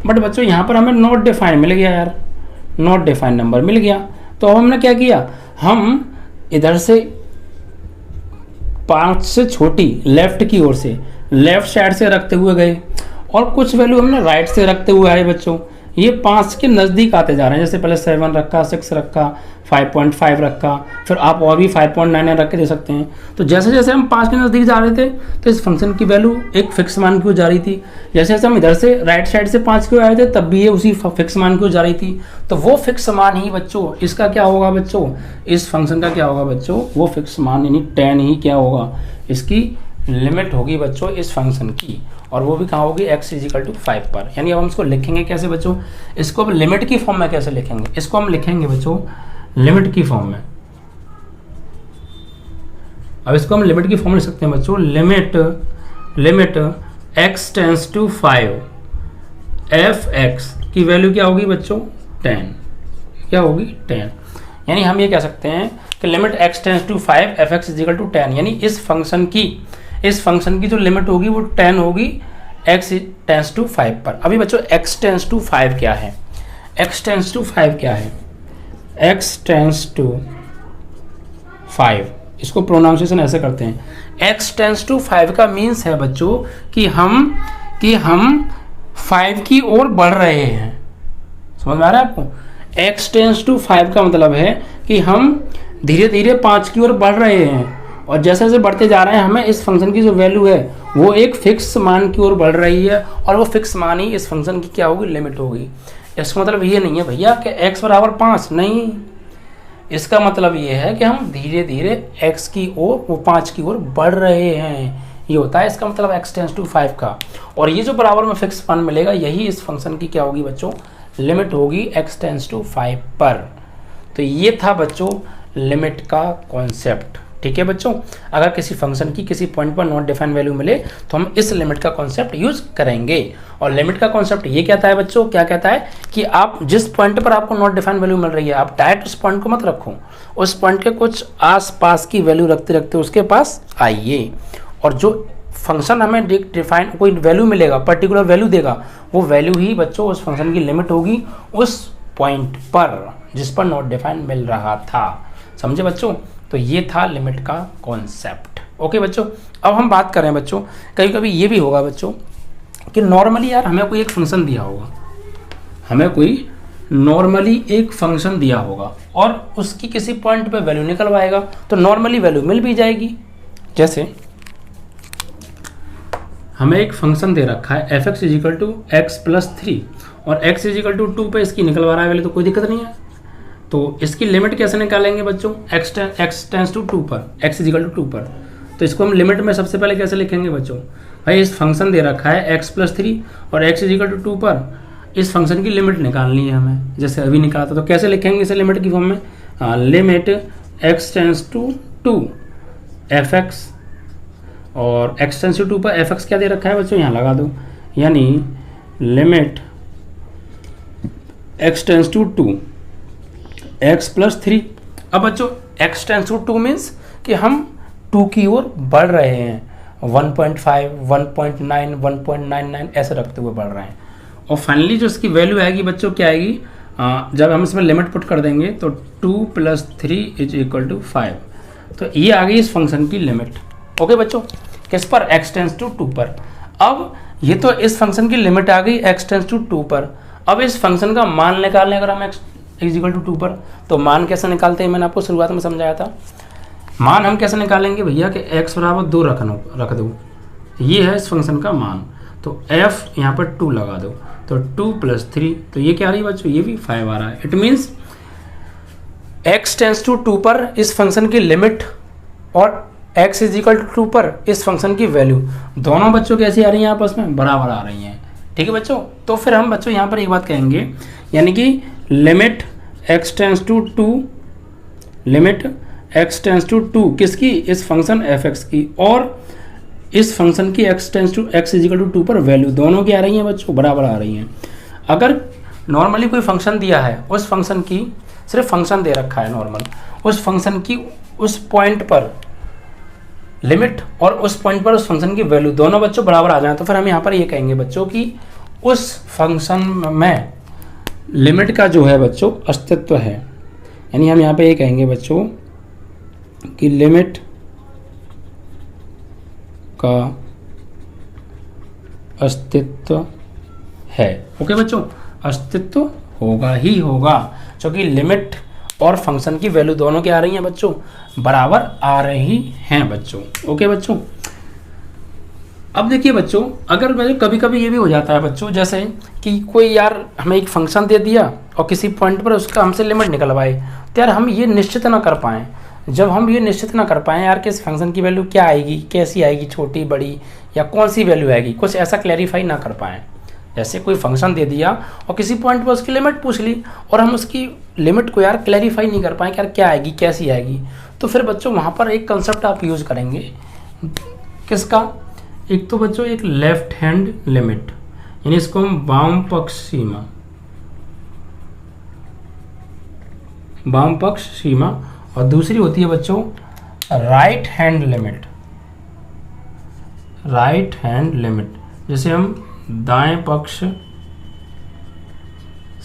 बट बच्चों यहाँ पर हमें नॉट डिफाइन मिल गया यार, नॉट डिफाइन नंबर मिल गया। तो हमने क्या किया, हम इधर से 5 से छोटी लेफ्ट की ओर से लेफ्ट साइड से रखते हुए गए, और कुछ वैल्यू हमने राइट से रखते हुए आए बच्चों। ये 5 के नज़दीक आते जा रहे हैं, जैसे पहले 7 रखा, 6 रखा, 5.5 रखा, फिर आप और भी 5.99 रख के दे सकते हैं। तो जैसे जैसे हम 5 के नज़दीक जा रहे थे तो इस फंक्शन की वैल्यू एक फिक्स मान की हो जा रही थी। जैसे जैसे हम इधर से राइट साइड से 5 के आए थे तब भी ये उसी फिक्स मान की हो जा रही थी। तो वो फिक्स मान ही बच्चों इसका क्या होगा बच्चों, इस फंक्शन का क्या होगा बच्चों, वो फिक्स मान यानी 10 ही क्या होगा, इसकी लिमिट होगी बच्चों इस फंक्शन की, और वो भी कहाँ होगी, x = 5 पर। यानी अब हम इसको लिखेंगे कैसे बच्चों, इसको अब लिमिट की फॉर्म में कैसे लिखेंगे, इसको हम लिखेंगे बच्चों लिमिट की फॉर्म में। अब इसको हम लिमिट की फॉर्म में लिख सकते हैं बच्चों, limit x tends to 5 f(x) की वैल्यू क्या होगी बच्चों, 10, क्या होगी 10। यानी हम ये कह सकते हैं कि limit x tends to 5 f(x) = 10, यानी इस फंक्शन की जो लिमिट होगी वो 10 होगी x टेंस टू 5 पर। अभी बच्चों x टेंस टू 5 क्या है, x टेंस टू 5 क्या है, x टेंस टू 5, इसको प्रोनाउंसिएशन ऐसे करते हैं, x टेंस टू 5 का मीन्स है बच्चों कि हम 5 की ओर बढ़ रहे हैं। समझ में आ रहा है आपको, x टेंस टू 5 का मतलब है कि हम धीरे धीरे 5 की ओर बढ़ रहे हैं, और जैसे जैसे बढ़ते जा रहे हैं हमें इस फंक्शन की जो वैल्यू है वो एक फिक्स मान की ओर बढ़ रही है, और वो फिक्स मान ही इस फंक्शन की क्या होगी, लिमिट होगी। इसका मतलब ये नहीं है भैया कि x = 5, नहीं, इसका मतलब ये है कि हम धीरे धीरे x की ओर वो 5 की ओर बढ़ रहे हैं, ये होता है इसका मतलब x टेंस टू 5 का। और ये जो बराबर में फिक्स मान मिलेगा यही इस फंक्शन की क्या होगी बच्चों, लिमिट होगी x टेंस टू 5 पर। तो ये था बच्चों लिमिट का कॉन्सेप्ट, ठीक है बच्चों। अगर किसी फंक्शन की किसी पॉइंट पर नॉट डिफाइन वैल्यू मिले तो हम इस लिमिट का कॉन्सेप्ट यूज करेंगे। और लिमिट का कॉन्सेप्ट ये कहता है बच्चों, क्या कहता है कि आप जिस पॉइंट पर आपको नॉट डिफाइन वैल्यू मिल रही है आप डायरेक्ट उस पॉइंट को मत रखो, उस पॉइंट के कुछ आस-पास की वैल्यू रखते रखते उसके पास आइए, और जो फंक्शन हमें डिफाइन कोई वैल्यू मिलेगा, पर्टिकुलर वैल्यू देगा, वो वैल्यू ही बच्चों उस फंक्शन की लिमिट होगी उस पॉइंट पर जिस पर नॉट डिफाइन मिल रहा था। समझे बच्चों, तो ये था लिमिट का कॉन्सेप्ट। ओके बच्चों, अब हम बात करें बच्चों, कभी कभी ये भी होगा बच्चों कि नॉर्मली यार हमें कोई एक फंक्शन दिया होगा, हमें कोई नॉर्मली एक फंक्शन दिया होगा और उसकी किसी पॉइंट पे वैल्यू निकलवाएगा तो नॉर्मली वैल्यू मिल भी जाएगी। जैसे हमें एक फंक्शन दे रखा है f(x) = x + 3 और x = 2 पे इसकी निकलवा रहा है वैल्यू, तो कोई दिक्कत नहीं है। तो इसकी लिमिट कैसे निकालेंगे बच्चों, x टेंस टू 2 पर, x = 2 पर। तो इसको हम लिमिट में सबसे पहले कैसे लिखेंगे बच्चों, भाई इस फंक्शन दे रखा है x + 3 और x = 2 पर, इस फंक्शन की लिमिट निकालनी है हमें, जैसे अभी निकाला था। तो कैसे लिखेंगे इसे लिमिट की फॉर्म में, limit x tends to 2 f(x) और x टेंस टू 2 पर f(x) क्या दे रखा है बच्चों, यहाँ लगा दो, यानी limit x tends to 2 x + 3। अब बच्चों x टेंस टू 2 मीन्स कि हम 2 की ओर बढ़ रहे हैं, 1.5, 1.9, 1.99 ऐसे रखते हुए बढ़ रहे हैं। और फाइनली जो इसकी वैल्यू आएगी बच्चों क्या आएगी, जब हम इसमें लिमिट पुट कर देंगे तो 2 + 3 = 5। तो ये आ गई इस फंक्शन की लिमिट। ओके बच्चों, किस पर, x टेंस टू 2 पर। अब ये तो इस फंक्शन की लिमिट आ गई x टेंस टू 2 पर। अब इस फंक्शन का मान निकालने अगर हम x = 2 पर, तो मान कैसे निकालते हैं, मैंने आपको शुरुआत में समझाया था। मान हम कैसे निकालेंगे भैया कि x = 2 रख दो, ये है इस फंक्शन का मान, तो f यहाँ पर 2 लगा दो, तो 2 + 3, तो ये क्या आ रही है बच्चों, ये भी 5 आ रहा है। It means x tends to 2 पर इस फंक्शन की लिमिट और x = 2 पर इस फंक्शन की वैल्यू दोनों बच्चों कैसी आ रही हैं, आपस में बराबर आ रही हैं। ठीक है बच्चों, तो फिर हम बच्चों यहाँ पर एक बात कहेंगे, यानी कि limit x tends to 2, limit x tends to 2 किसकी, इस फंक्शन f(x) की, और इस फंक्शन की x tends to x is equal to 2 पर वैल्यू दोनों की आ रही हैं बच्चों, बराबर आ रही हैं। अगर नॉर्मली कोई फंक्शन दिया है, उस फंक्शन की सिर्फ फंक्शन दे रखा है नॉर्मल, उस फंक्शन की उस पॉइंट पर लिमिट और उस पॉइंट पर उस फंक्शन की वैल्यू दोनों बच्चों बराबर आ जाए, तो फिर हम यहाँ पर ये कहेंगे बच्चों कि उस फंक्शन में लिमिट का जो है बच्चों अस्तित्व है। यानी हम यहाँ पे ये कहेंगे बच्चों कि लिमिट का अस्तित्व है। ओके बच्चों, अस्तित्व होगा ही होगा, क्योंकि लिमिट और फंक्शन की वैल्यू दोनों क्या आ रही हैं बच्चों, बराबर आ रही हैं बच्चों। ओके बच्चों, अब देखिए बच्चों, अगर कभी कभी ये भी हो जाता है बच्चों, जैसे कि कोई यार हमें एक फंक्शन दे दिया और किसी पॉइंट पर उसका हमसे लिमिट निकलवाए, तो यार हम ये निश्चित ना कर पाएँ। जब हम ये निश्चित ना कर पाएँ यार कि इस फंक्शन की वैल्यू क्या आएगी, कैसी आएगी, छोटी बड़ी या कौन सी वैल्यू आएगी, कुछ ऐसा क्लैरिफाई ना कर पाएँ। जैसे कोई फंक्शन दे दिया और किसी पॉइंट पर उसकी लिमिट पूछ ली और हम उसकी लिमिट को यार क्लैरिफाई नहीं कर पाए कि यार क्या आएगी, कैसी आएगी, तो फिर बच्चों वहाँ पर एक कंसेप्ट आप यूज़ करेंगे किसका, एक तो बच्चों एक लेफ्ट हैंड लिमिट, यानी इसको हम वाम पक्ष सीमा, और दूसरी होती है बच्चों राइट हैंड लिमिट, जैसे हम दाएं पक्ष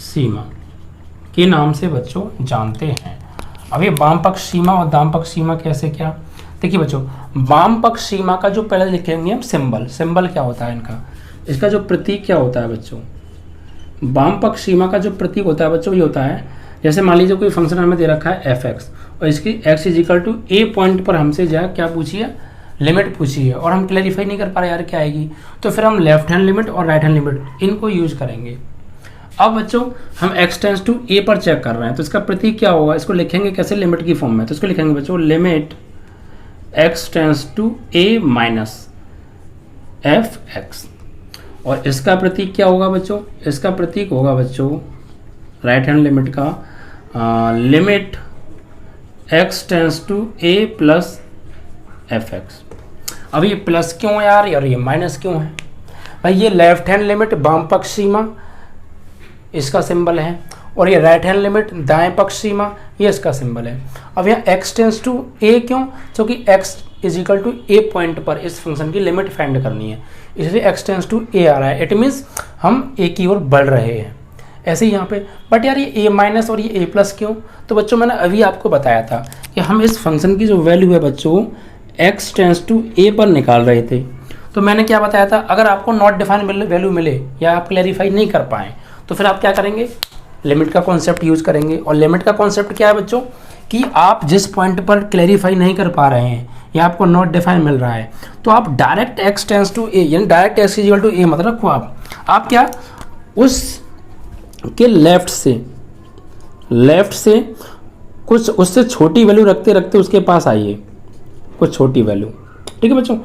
सीमा के नाम से बच्चों जानते हैं। अब ये वाम पक्ष सीमा और दाम पक्ष सीमा कैसे क्या, देखिए बच्चों, वाम पक्ष सीमा का जो पहले लिखेंगे हम सिंबल क्या होता है इनका, इसका जो प्रतीक क्या होता है बच्चों, वाम पक्ष सीमा का जो प्रतीक होता है बच्चों ये होता है, जैसे मान लीजिए कोई फंक्शन हमें दे रखा है f(x) और इसकी x is equal to a point पर हमसे क्या पूछिए, लिमिट पूछी है, और हम क्लैरिफाई नहीं कर पा रहे यार क्या आएगी, तो फिर हम लेफ्ट हैंड लिमिट और राइट हैंड लिमिट इनको यूज करेंगे। अब बच्चों हम x टेंस टू a पर चेक कर रहे हैं, तो इसका प्रतीक क्या होगा, इसको लिखेंगे कैसे, लिमिट की फॉर्म में, तो इसको लिखेंगे बच्चों limit x tends to a minus f(x), और इसका प्रतीक क्या होगा बच्चों, इसका प्रतीक होगा बच्चों राइट हैंड लिमिट का limit x tends to a plus f(x). अब ये प्लस क्यों है यार, और ये माइनस क्यों है भाई, ये लेफ्ट हैंड लिमिट वाम पक्ष सीमा इसका सिंबल है, और ये राइट हैंड लिमिट दाएं पक्ष सीमा ये इसका सिंबल है। अब यहाँ x टेंस टू a क्यों, क्योंकि x is equal to a point पर इस फंक्शन की लिमिट फाइंड करनी है, इसलिए x टेंस टू a आ रहा है, इट मीन्स हम a की ओर बढ़ रहे हैं। ऐसे ही यहाँ पे, बट यार ये a माइनस और ये a प्लस क्यों, तो बच्चों मैंने अभी आपको बताया था कि हम इस फंक्शन की जो वैल्यू है बच्चों x टेंस टू a पर निकाल रहे थे, तो मैंने क्या बताया था, अगर आपको नॉट डिफाइन वैल्यू मिले या आप क्लैरिफाई नहीं कर पाएँ, तो फिर आप क्या करेंगे, लिमिट का कॉन्सेप्ट यूज़ करेंगे। और लिमिट का कॉन्सेप्ट क्या है बच्चों, कि आप जिस पॉइंट पर क्लैरिफाई नहीं कर पा रहे हैं या आपको नॉट डिफाइन मिल रहा है, तो आप direct x tends to a, यानी direct x equal to a मत रखो, आप क्या उस के लेफ्ट से कुछ उससे छोटी वैल्यू रखते रखते उसके पास आइए, कुछ छोटी वैल्यू, ठीक है बच्चों।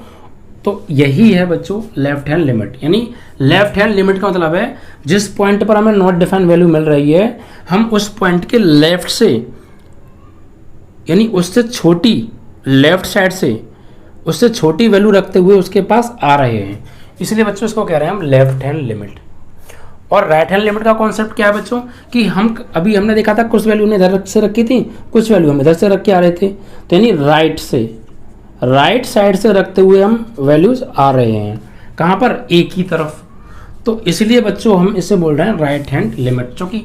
तो यही है बच्चों लेफ्ट हैंड लिमिट, यानी लेफ्ट हैंड लिमिट का मतलब है जिस पॉइंट पर हमें नॉट डिफाइन वैल्यू मिल रही है, हम उस पॉइंट के लेफ्ट से, यानी उससे छोटी, लेफ्ट साइड से उससे छोटी वैल्यू रखते हुए उसके पास आ रहे हैं, इसलिए बच्चों इसको कह रहे हैं हम लेफ्ट हैंड लिमिट। और राइट हैंड लिमिट का कॉन्सेप्ट क्या है बच्चों, कि हम अभी हमने देखा था कुछ वैल्यू ने इधर से रखी थी, कुछ वैल्यू हम इधर से रख के आ रहे थे, तो यानी राइट साइड से रखते हुए हम वैल्यूज आ रहे हैं, कहाँ पर, a की तरफ। तो इसलिए बच्चों हम इसे बोल रहे हैं राइट हैंड लिमिट, क्योंकि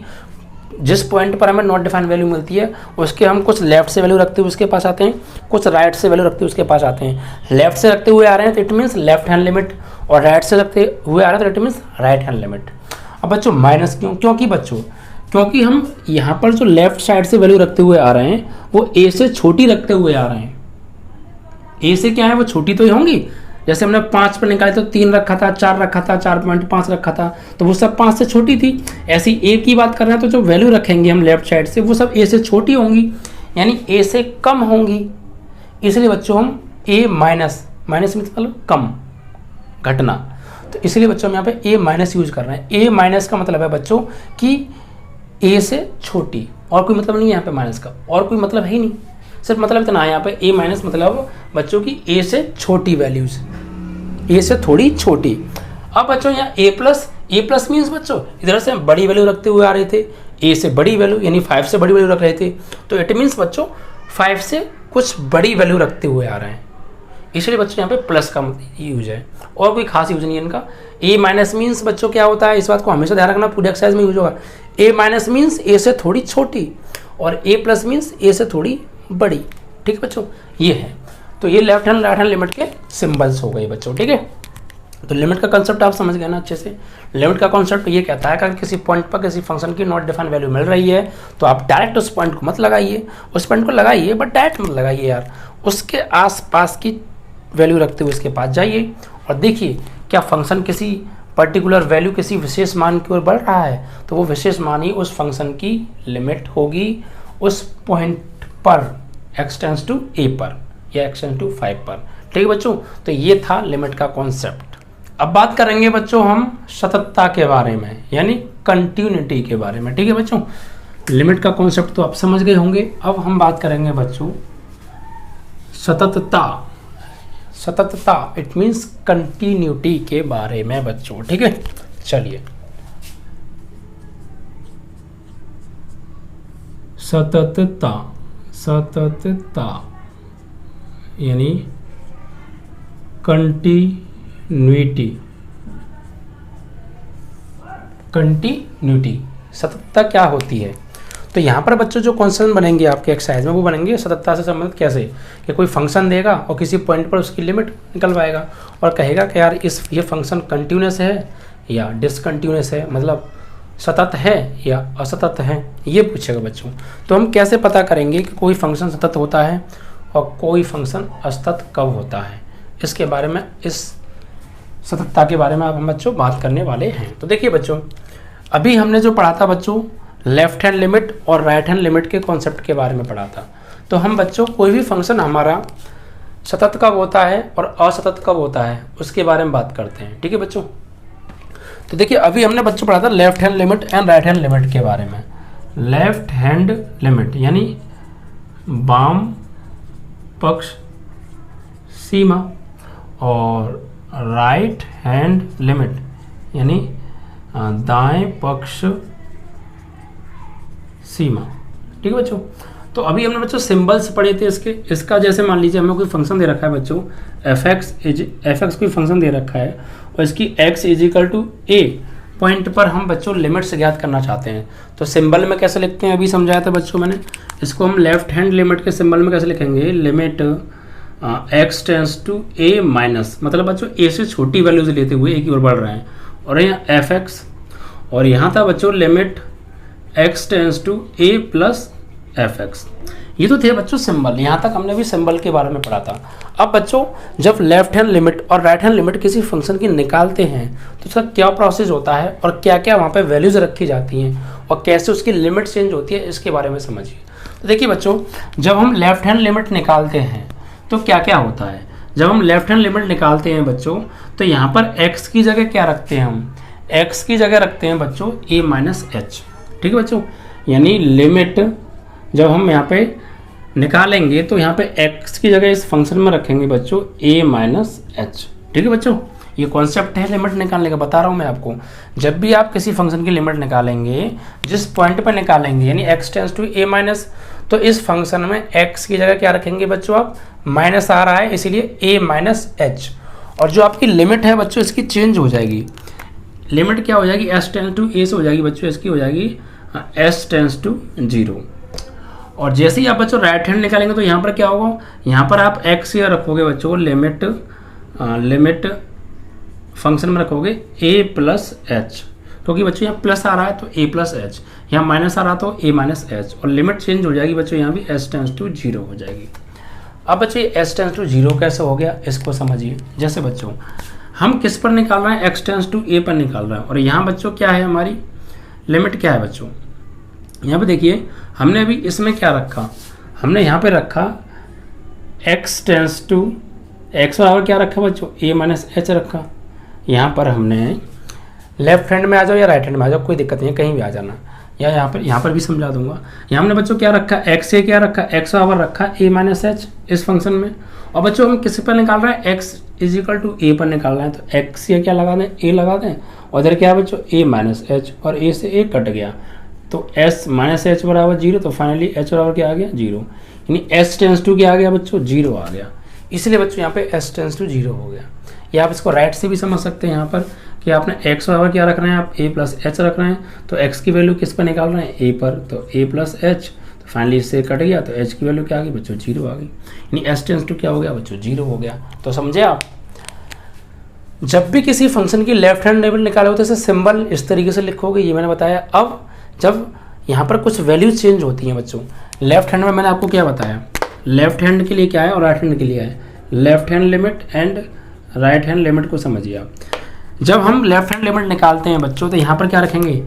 जिस पॉइंट पर हमें नॉट डिफाइंड वैल्यू मिलती है उसके हम कुछ लेफ्ट से वैल्यू रखते हुए उसके पास आते हैं, कुछ राइट से वैल्यू रखते हुए उसके पास आते हैं। लेफ्ट से रखते हुए आ रहे हैं तो it means left hand limit, और राइट से रखते हुए आ रहे हैं तो it means right hand limit. अब बच्चों माइनस क्यों, क्योंकि हम यहाँ पर जो लेफ्ट साइड से वैल्यू रखते हुए आ रहे हैं वो a से छोटी रखते हुए आ रहे हैं, a से क्या है वो छोटी तो ही होंगी, जैसे हमने 5 पर निकाले तो 3 रखा था, 4 रखा था, 4.5 रखा था, तो वो सब 5 से छोटी थी। ऐसी a की बात कर रहे हैं तो जो वैल्यू रखेंगे हम लेफ्ट साइड से वो सब a से छोटी होंगी, यानी a से कम होंगी, इसलिए बच्चों हम a माइनस मतलब कम, घटना, तो इसलिए बच्चों हम यहाँ पे a माइनस यूज कर रहे हैं। a माइनस का मतलब है बच्चों कि a से छोटी, और कोई मतलब नहीं है यहाँ पे माइनस का, और कोई मतलब है ही नहीं, सिर्फ मतलब इतना है यहाँ पे ए माइनस, मतलब बच्चों की ए से छोटी वैल्यूज, ए से थोड़ी छोटी। अब बच्चों यहाँ ए प्लस मीन्स बच्चों इधर से हम बड़ी वैल्यू रखते हुए आ रहे थे, ए से बड़ी वैल्यू यानी 5 से बड़ी वैल्यू रख रहे थे, तो इट मीन्स बच्चों 5 से कुछ बड़ी वैल्यू रखते हुए आ रहे हैं, इसलिए बच्चों यहाँ पे प्लस का यूज है, और कोई खास यूज नहीं है इनका। ए माइनस मीन्स बच्चों क्या होता है, इस बात को हमेशा ध्यान रखना, पूरे एक्सरसाइज में यूज होगा। ए माइनस मीन्स ए से थोड़ी छोटी, और ए प्लस मीन्स ए से थोड़ी बड़ी। ठीक है बच्चों, ये है। तो ये left hand right hand limit के सिंबल्स हो गए बच्चों। ठीक है, तो लिमिट का कंसेप्ट आप समझ गए ना अच्छे से। लिमिट का कॉन्सेप्ट ये कहता है कि अगर किसी पॉइंट पर किसी फंक्शन की नॉट डिफाइंड वैल्यू मिल रही है तो आप डायरेक्ट उस पॉइंट को मत लगाइए, उस पॉइंट को लगाइए बट डायरेक्ट मत लगाइए यार, उसके आसपास की वैल्यू रखते हुए इसके पास जाइए और देखिए क्या फंक्शन किसी पर्टिकुलर वैल्यू किसी विशेष मान की ओर बढ़ रहा है, तो वो विशेष मान ही उस फंक्शन की लिमिट होगी उस पॉइंट पर x टेंड्स टू a पर या x टेंड्स टू 5 पर। ठीक है बच्चों, तो ये था लिमिट का कॉन्सेप्ट। अब बात करेंगे बच्चों हम सततता के बारे में, यानी कंटिन्यूटी के बारे में। ठीक है बच्चों, लिमिट का कॉन्सेप्ट तो आप समझ गए होंगे। अब हम बात करेंगे बच्चों सततता। सततता इट मीन्स कंटिन्यूटी के बारे में बच्चों। ठीक है, चलिए सततता, सततता यानी कंटिन्यूटी, कंटिन्यूटी सततता क्या होती है। तो यहाँ पर बच्चों जो क्वेश्चन बनेंगे आपके एक्सरसाइज में वो बनेंगे सततता से संबंधित कैसे, कि कोई फंक्शन देगा और किसी पॉइंट पर उसकी लिमिट निकलवाएगा और कहेगा कि यार ये फंक्शन कंटिन्यूस है या डिसकंटिन्यूस है, मतलब सतत है या असतत है, ये पूछेगा बच्चों। तो हम कैसे पता करेंगे कि कोई फंक्शन सतत होता है और कोई फंक्शन असतत कब होता है, इसके बारे में, इस सततता के बारे में अब हम बच्चों बात करने वाले हैं। तो देखिए बच्चों, अभी हमने जो पढ़ा था बच्चों लेफ्ट हैंड लिमिट और राइट हैंड लिमिट के कॉन्सेप्ट के बारे में पढ़ा था। तो हम बच्चों कोई भी फंक्शन हमारा सतत कब होता है और असतत कब होता है उसके बारे में बात करते हैं। ठीक है बच्चों, तो देखिए अभी हमने बच्चों पढ़ा था left hand limit and right hand limit के बारे में। लेफ्ट हैंड लिमिट यानी वाम पक्ष सीमा, और राइट हैंड लिमिट यानी दाएं पक्ष सीमा। ठीक है बच्चों, तो अभी हमने बच्चों सिंबल्स पढ़े थे इसके। इसका जैसे मान लीजिए हमें कोई फंक्शन दे रखा है बच्चों एफ एक्स कोई फंक्शन दे रखा है और इसकी x is equal to a point पर हम बच्चों लिमिट्स ज्ञात करना चाहते हैं, तो सिंबल में कैसे लिखते हैं अभी समझाया था बच्चों मैंने। इसको हम लेफ्ट हैंड लिमिट के सिंबल में कैसे लिखेंगे, limit x tends to a minus, मतलब बच्चों a से छोटी वैल्यूज लेते हुए a की ओर बढ़ रहे हैं, और यहाँ एफ एक्स, और यहाँ था बच्चों limit x tends to a plus f x. ये तो थे बच्चों सिंबल, यहाँ तक हमने भी सिंबल के बारे में पढ़ा था। अब बच्चों जब लेफ्ट हैंड लिमिट और राइट हैंड लिमिट किसी फंक्शन की निकालते हैं तो उसका क्या प्रोसेस होता है और क्या क्या वहाँ पे वैल्यूज रखी जाती हैं और कैसे उसकी लिमिट चेंज होती है, इसके बारे में समझिए। तो देखिए बच्चों, जब हम लेफ्ट हैंड लिमिट निकालते हैं तो क्या क्या होता है। जब हम लेफ्ट हैंड लिमिट निकालते हैं बच्चों तो यहाँ पर x की जगह क्या रखते हैं, हम x की जगह रखते हैं बच्चों a माइनस एच। ठीक है बच्चों, यानी लिमिट जब हम यहाँ पे निकालेंगे तो यहाँ पे x की जगह इस फंक्शन में रखेंगे बच्चों a माइनस एच। ठीक है बच्चों, ये कॉन्सेप्ट है लिमिट निकालने का, बता रहा हूँ मैं आपको। जब भी आप किसी फंक्शन की लिमिट निकालेंगे, जिस पॉइंट पर निकालेंगे यानी x tends to a minus, तो इस फंक्शन में x की जगह क्या रखेंगे बच्चों, आप माइनस आ रहा है इसलिए a माइनस एच, और जो आपकी लिमिट है बच्चों इसकी चेंज हो जाएगी। लिमिट क्या हो जाएगी, s टेंड्स टू a से हो जाएगी बच्चों, इसकी हो जाएगी s टेंड्स टू 0। और जैसे ही आप बच्चों राइट हैंड निकालेंगे तो यहाँ पर क्या होगा, यहाँ पर आप x या रखोगे बच्चों लिमिट लिमिट फंक्शन में रखोगे a प्लस एच, क्योंकि बच्चों यहाँ प्लस आ रहा है तो a प्लस एच, यहाँ माइनस आ रहा तो a माइनस एच, और लिमिट चेंज हो जाएगी बच्चों, यहाँ भी s टेंड्स टू 0 हो जाएगी। अब बच्चों s टेंड्स टू 0 कैसे हो गया इसको समझिए। जैसे बच्चों हम किस पर निकाल रहे हैं, x टेंड्स टू a पर निकाल रहे हैं, और यहाँ बच्चों क्या है हमारी लिमिट क्या है बच्चों, यहाँ पे देखिए हमने अभी इसमें क्या रखा, हमने यहाँ पे रखा x टेंड्स टू x बराबर क्या रखा बच्चों, a माइनस एच रखा। यहाँ पर हमने लेफ्ट हैंड में आ जाओ या राइट हैंड में आ जाओ, कोई दिक्कत नहीं है, कहीं भी आ जाना। या यहाँ पर भी समझा दूंगा। यहाँ हमने बच्चों क्या रखा है, एक्स ए क्या रखा है, एक्स बराबर रखा है ए माइनस एच इस फंक्शन में। और बच्चों हम किस पर निकाल रहे हैं, एक्स इज इक्वल टू ए पर निकाल रहे हैं, तो एक्स ये क्या लगा दें, ए लगा दें, और इधर क्या है बच्चों ए माइनस एच, और ए से ए कट गया तो एस माइनस एच बराबर 0, तो फाइनली एच बराबर क्या आ गया 0, यानी एस टेंस टू क्या आ गया बच्चों 0 आ गया। इसलिए बच्चों यहाँ पे एस टेंस टू 0 हो गया। या आप इसको राइट से भी समझ सकते हैं यहाँ पर कि आपने x बराबर क्या रख रहे हैं, आप a प्लस एच रख रहे हैं, तो x की वैल्यू किस पर निकाल रहे हैं, a पर, तो a प्लस एच, तो फाइनली इससे कट गया तो h की वैल्यू क्या आ गई बच्चों 0 आ गई, यानी s टेंस टू क्या हो गया बच्चों 0 हो गया। तो समझे आप, जब भी किसी फंक्शन की लेफ्ट हैंड लिमिट निकाले तो इसे सिंबल इस तरीके से लिखोगे, ये मैंने बताया। अब जब यहाँ पर कुछ वैल्यू चेंज होती हैं बच्चों, लेफ्ट हैंड में मैंने आपको क्या बताया, लेफ्ट हैंड के लिए क्या है और राइट हैंड के लिए है, left hand limit and right hand limit को समझिए आप। जब हम लेफ्ट हैंड लिमिट निकालते हैं बच्चों तो यहाँ पर क्या रखेंगे,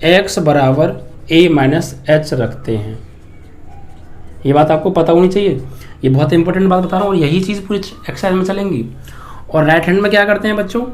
x बराबर a माइनस एच रखते हैं। ये बात आपको पता होनी चाहिए, ये बहुत इंपॉर्टेंट बात बता रहा हूँ, और यही चीज़ पूरी एक्सरसाइज में चलेंगी। और राइट हैंड में क्या करते हैं बच्चों,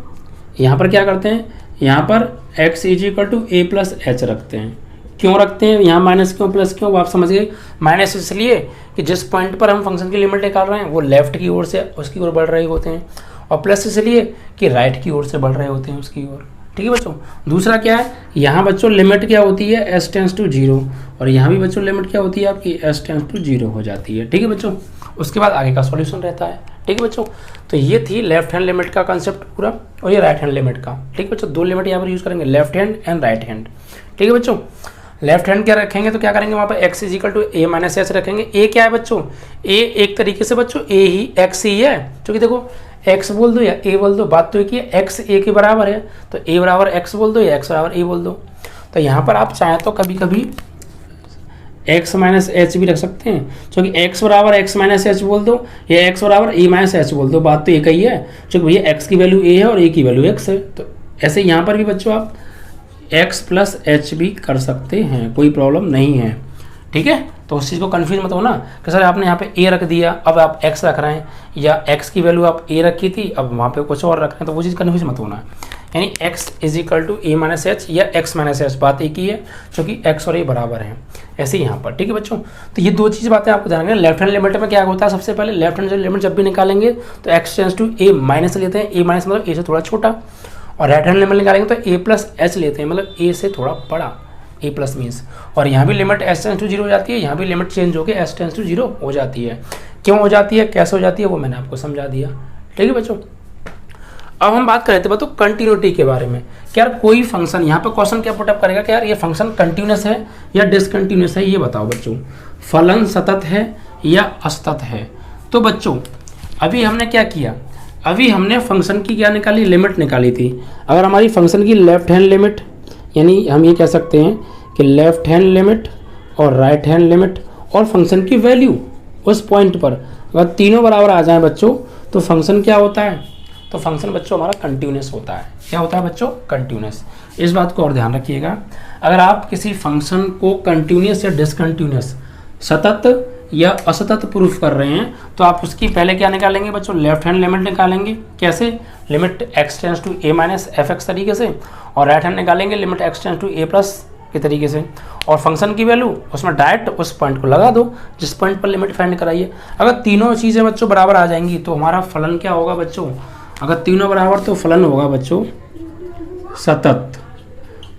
यहाँ पर क्या करते हैं, यहाँ पर x is equal to a plus h रखते हैं। क्यों रखते हैं, यहाँ माइनस क्यों प्लस क्यों, आप समझ गए। माइनस इसलिए कि जिस पॉइंट पर हम फंक्शन की लिमिट निकाल रहे हैं वो लेफ्ट की ओर से उसकी ओर बढ़ रहे होते हैं, और प्लस इसलिए कि राइट की ओर से बढ़ रहे होते हैं उसकी ओर। ठीक है बच्चों। दूसरा क्या है, यहाँ बच्चों लिमिट क्या होती है, एस टेंस टू 0, और यहाँ भी बच्चों लिमिट क्या होती है आपकी, एस टेंस टू 0 हो जाती है। ठीक है बच्चों। उसके बाद आगे का सॉल्यूशन रहता है। ठीक है बच्चों। तो ये थी लेफ्ट हैंड लिमिट का कंसेप्ट पूरा, और ये राइट हैंड लिमिट का। ठीक है बच्चों, दो लिमिट यहाँ पर यूज़ करेंगे, left hand and right hand. ठीक है बच्चों। लेफ्ट हैंड क्या रखेंगे तो क्या करेंगे, वहाँ पर x is equal to a minus h रखेंगे। ए क्या है बच्चों, ए एक तरीके से बच्चों ए ही x ही है, क्योंकि देखो x बोल दो या a बोल दो, बात तो एक ही है, x a के बराबर है, तो a बराबर x बोल दो या x बराबर a बोल दो। तो यहाँ पर आप चाहें तो कभी कभी x माइनस एच भी रख सकते हैं, क्योंकि x बराबर x माइनस एच बोल दो या x बराबर a माइनस एच बोल दो, बात तो एक ही है, क्योंकि भैया x की वैल्यू a है और a की वैल्यू x है। तो ऐसे यहाँ पर भी बच्चों आप x प्लस एच भी कर सकते हैं, कोई प्रॉब्लम नहीं है। ठीक है। तो उस चीज़ को कन्फ्यूज मत होना कि सर आपने यहाँ पे a रख दिया अब आप x रख रहे हैं, या x की वैल्यू आप a रखी थी अब वहाँ पे कुछ और रख रहे हैं, तो वो चीज़ कन्फ्यूज मत होना। यानी x is equal to a minus h या x माइनस एच, बात एक ही है, क्योंकि x और a बराबर हैं ऐसे ही यहाँ पर। ठीक है बच्चों। तो ये दो चीज़ बातें आपको ध्यान रखना। लेफ्ट हैंड लिमिट में क्या होता है, सबसे पहले लेफ्ट हैंड लिमिट जब भी निकालेंगे तो x tends to a minus लेते हैं, a माइनस मतलब a से थोड़ा छोटा, और राइट हैंड लिमिट निकालेंगे तो a प्लस एच लेते हैं, मतलब a से थोड़ा बड़ा, a प्लस मीन्स। और यहाँ भी लिमिट s टेंस टू 0 हो जाती है, यहाँ भी लिमिट चेंज होकर s टेंस टू 0 हो जाती है। क्यों हो जाती है, कैसे हो जाती है, वो मैंने आपको समझा दिया। ठीक है बच्चों। अब हम बात कर रहे थे बच्चों कंटिन्यूटी के बारे में कि यार कोई फंक्शन, यहाँ पे क्वेश्चन क्या पुटअप करेगा कि यार ये फंक्शन कंटिन्यूस है या डिसकंटिन्यूस है, ये बताओ बच्चों। फलन सतत है या असतत है। तो बच्चों अभी हमने क्या किया, अभी हमने फंक्शन की क्या निकाली, लिमिट निकाली थी। अगर हमारी फंक्शन की लेफ्ट हैंड लिमिट, यानी हम ये कह सकते हैं कि लेफ्ट हैंड लिमिट और राइट हैंड लिमिट और फंक्शन की वैल्यू उस पॉइंट पर अगर तीनों बराबर आ जाएं बच्चों, तो फंक्शन क्या होता है, तो फंक्शन बच्चों हमारा कंटिन्यूस होता है। क्या होता है बच्चों, कंटिन्यूस। इस बात को और ध्यान रखिएगा, अगर आप किसी फंक्शन को कंटिन्यूस या डिसकंटिन्यूस, सतत या असतत प्रूफ कर रहे हैं, तो आप उसकी पहले क्या निकालेंगे बच्चों, लेफ्ट हैंड लिमिट निकालेंगे। कैसे, limit x tends to a minus f x तरीके से, और राइट हैंड निकालेंगे limit x tends to a plus के तरीके से, और फंक्शन की वैल्यू उसमें डायरेक्ट उस पॉइंट को लगा दो जिस पॉइंट पर लिमिट फाइंड कराइए। अगर तीनों चीज़ें बच्चों बराबर आ जाएंगी तो हमारा फलन क्या होगा बच्चों, अगर तीनों बराबर तो फलन होगा बच्चों सतत,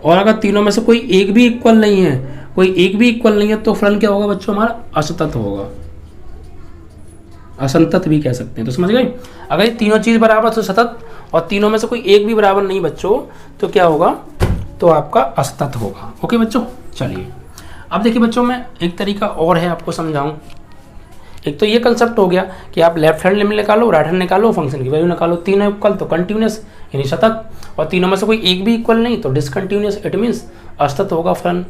और अगर तीनों में से कोई एक भी इक्वल नहीं है, कोई एक भी इक्वल नहीं है, तो फलन क्या होगा बच्चों हमारा असतत होगा, असंतत भी कह सकते हैं। तो समझ गए, अगर ये तीनों चीज बराबर तो सतत, और तीनों में से कोई एक भी बराबर नहीं बच्चों, तो क्या होगा, तो आपका असतत होगा। ओके बच्चों। चलिए अब देखिए बच्चों, मैं एक तरीका और है आपको समझाऊं। एक तो ये कंसेप्ट हो गया कि आप लेफ्ट हैंड लिमिट निकालो, राइट हैंड निकालो, फंक्शन की वैल्यू निकालो, तीनों इक्वल तो कंटिन्यूस यानी सतत, और तीनों में से कोई एक भी इक्वल नहीं तो डिसकंटिन्यूस, इट मीन्स असतत होगा फलन।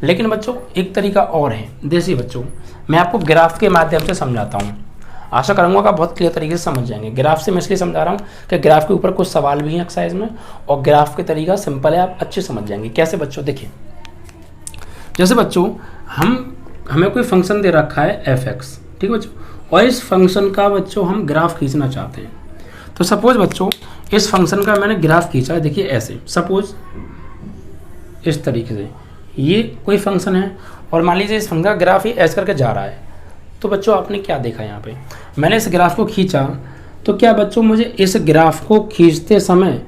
लेकिन बच्चों एक तरीका और है देसी बच्चों, मैं आपको ग्राफ के माध्यम से समझाता हूँ, आशा करूँगा कि बहुत क्लियर तरीके से समझ जाएंगे। ग्राफ से मैं इसलिए समझा रहा हूँ कि ग्राफ के ऊपर कुछ सवाल भी हैं एक्सरसाइज में, और ग्राफ के तरीका सिंपल है, आप अच्छे समझ जाएंगे। कैसे बच्चों, देखिए जैसे बच्चों हमें कोई फंक्शन दे रखा है एफ एक्स, ठीक है बच्चों, और इस फंक्शन का बच्चों हम ग्राफ खींचना चाहते हैं। तो सपोज बच्चों इस फंक्शन का मैंने ग्राफ खींचा है, देखिए ऐसे, सपोज इस तरीके से, ये कोई फंक्शन है और मान लीजिए इस फंक्शन का ग्राफ ही ऐसे करके जा रहा है। तो बच्चों आपने क्या देखा यहाँ पे, मैंने इस ग्राफ को खींचा, तो क्या बच्चों मुझे इस ग्राफ को खींचते समय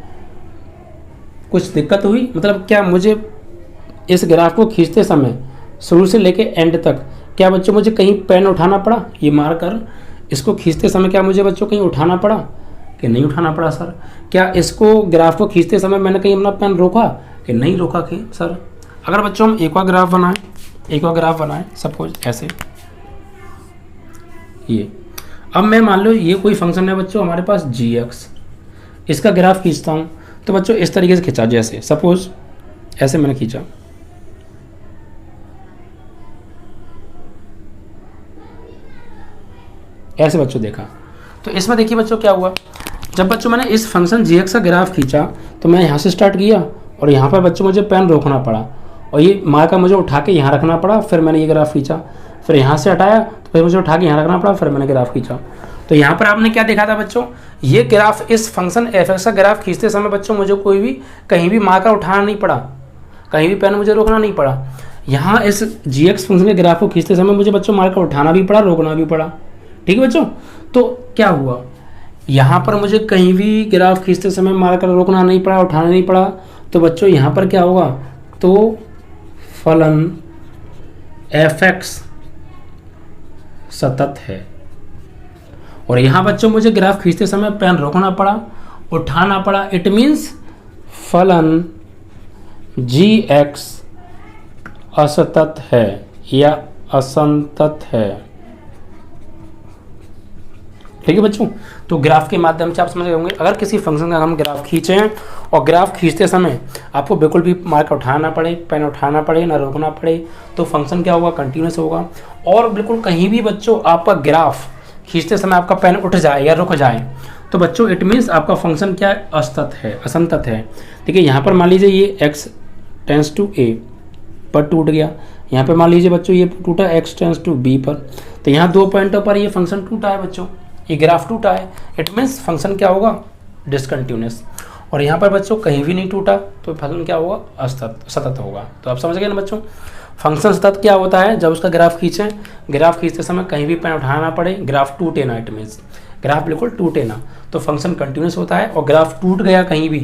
कुछ दिक्कत हुई? मतलब क्या मुझे इस ग्राफ को खींचते समय शुरू से लेके एंड तक क्या बच्चों मुझे कहीं पेन उठाना पड़ा? ये मारकर इसको खींचते समय क्या मुझे बच्चों कहीं उठाना पड़ा कि नहीं उठाना पड़ा सर? क्या इसको ग्राफ को खींचते समय मैंने कहीं अपना पेन रोका कि नहीं रोका कि सर? अगर बच्चों हम एक और ग्राफ बनाएं सपोज ऐसे, ये अब मैं मान लो ये कोई फंक्शन है बच्चों हमारे पास gx, इसका ग्राफ खींचता हूँ तो बच्चों इस तरीके से खींचा, जैसे सपोज ऐसे मैंने खींचा, ऐसे बच्चों देखा। तो इसमें देखिए बच्चों क्या हुआ, जब बच्चों मैंने इस फंक्शन gx का ग्राफ खींचा तो मैं यहाँ से स्टार्ट किया और यहाँ पर बच्चों मुझे पेन रोकना पड़ा और ये मार्कर मुझे उठा के यहाँ रखना पड़ा, फिर मैंने ये ग्राफ खींचा, फिर यहाँ से हटाया तो फिर मुझे उठा के यहाँ रखना पड़ा, फिर मैंने ग्राफ खींचा। तो यहाँ पर आपने क्या देखा था बच्चों, ये ग्राफ इस फंक्शन fx का ग्राफ खींचते समय बच्चों मुझे कोई भी कहीं भी मार्कर उठाना नहीं पड़ा, कहीं भी पेन मुझे रोकना नहीं पड़ा। यहाँ इस gx फंक्शन के ग्राफ को खींचते समय मुझे बच्चों मार्कर उठाना भी पड़ा, रोकना भी पड़ा। ठीक है बच्चों, तो क्या हुआ, यहाँ पर मुझे कहीं भी ग्राफ खींचते समय मार्कर रोकना नहीं पड़ा, उठाना नहीं पड़ा। तो बच्चों यहाँ पर क्या होगा, तो फलन fx सतत है। और यहाँ बच्चों मुझे ग्राफ खींचते समय पेन रोकना पड़ा, उठाना पड़ा, इट मीन्स फलन gx असतत है या असंतत है। ठीक है बच्चों, तो ग्राफ के माध्यम से आप समझ गए होंगे, अगर किसी फंक्शन का हम ग्राफ खींचे हैं और ग्राफ खींचते समय आपको बिल्कुल भी मार्कर उठाना पड़े, पेन उठाना पड़े, ना रोकना पड़े, तो फंक्शन क्या होगा, कंटिन्यूस होगा। और बिल्कुल कहीं भी बच्चों आपका ग्राफ खींचते समय आपका पेन उठ जाए या रुक जाए तो बच्चों इट मीन्स आपका फंक्शन क्या है, असतत है, असंतत है। ठीक है, यहाँ पर मान लीजिए ये x टेंस टू a पर टूट गया, यहाँ पर मान लीजिए बच्चों ये टूटा x टेंस टू b पर, तो यहाँ 2 पॉइंटों पर ये फंक्शन टूटा है बच्चों, ये ग्राफ टूटा है, इट मीन्स फंक्शन क्या होगा, डिसकंटिन्यूअस। और यहाँ पर बच्चों कहीं भी नहीं टूटा तो फंक्शन क्या होगा, असतत, सतत होगा। तो आप समझ गए ना बच्चों, फंक्शन सतत क्या होता है, जब उसका ग्राफ खींचें, ग्राफ खींचते समय कहीं भी पेन उठाना पड़े, ग्राफ टूटे ना, इट मीन्स ग्राफ बिल्कुल टूटे ना, तो फंक्शन कंटिन्यूस होता है। और ग्राफ टूट गया, कहीं भी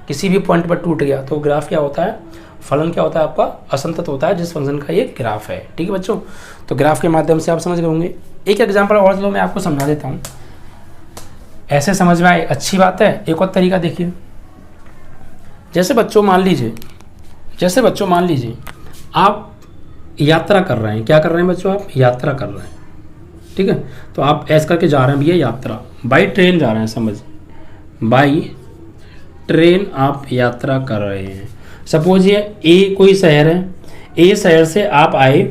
किसी भी पॉइंट पर टूट गया तो ग्राफ क्या होता है, फलन क्या होता है आपका, असंतत होता है, जिस फंक्शन का ये ग्राफ है। ठीक है बच्चों, तो ग्राफ के माध्यम से आप समझ गए होंगे। एक एग्जाम्पल और चलो मैं आपको समझा देता हूँ, ऐसे समझ में आए अच्छी बात है। एक और तरीका देखिए, जैसे बच्चों मान लीजिए आप यात्रा कर रहे हैं, क्या कर रहे हैं बच्चों, आप यात्रा कर रहे हैं। ठीक है, तो आप ऐसे करके जा रहे हैं भैया, यात्रा बाई ट्रेन जा रहे हैं, समझ, बाई ट्रेन आप यात्रा कर रहे हैं। सपोज ये ए कोई शहर है, ए शहर से आप आए,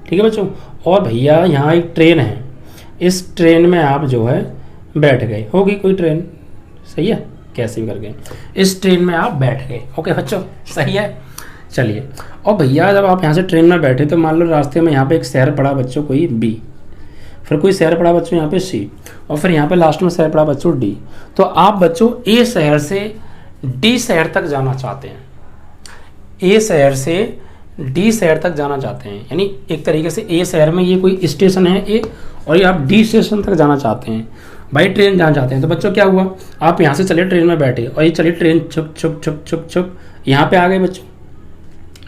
ठीक है बच्चों, और भैया यहाँ एक ट्रेन है, इस ट्रेन में आप जो है बैठ गए, होगी कोई ट्रेन, सही है, कैसे भी करके इस ट्रेन में आप बैठ गए। ओके बच्चों, सही है, चलिए। और भैया जब आप यहाँ से ट्रेन में बैठे तो मान लो रास्ते में यहाँ पे एक शहर पड़ा बच्चों कोई बी, फिर कोई शहर पड़ा बच्चों यहाँ पे सी, और फिर यहाँ पे लास्ट में शहर पड़ा बच्चों डी। तो आप बच्चों ए शहर से डी शहर तक जाना चाहते हैं, ए शहर से डी शहर तक जाना चाहते हैं, यानी एक तरीके से ए शहर में ये कोई स्टेशन है ए, और ये आप डी स्टेशन तक जाना चाहते हैं, बाई ट्रेन जाना चाहते हैं। तो बच्चों क्या हुआ, आप यहाँ से चले ट्रेन में बैठे और ये चली ट्रेन छुप छुप छुप छुप छुप यहाँ पे आ गए बच्चों।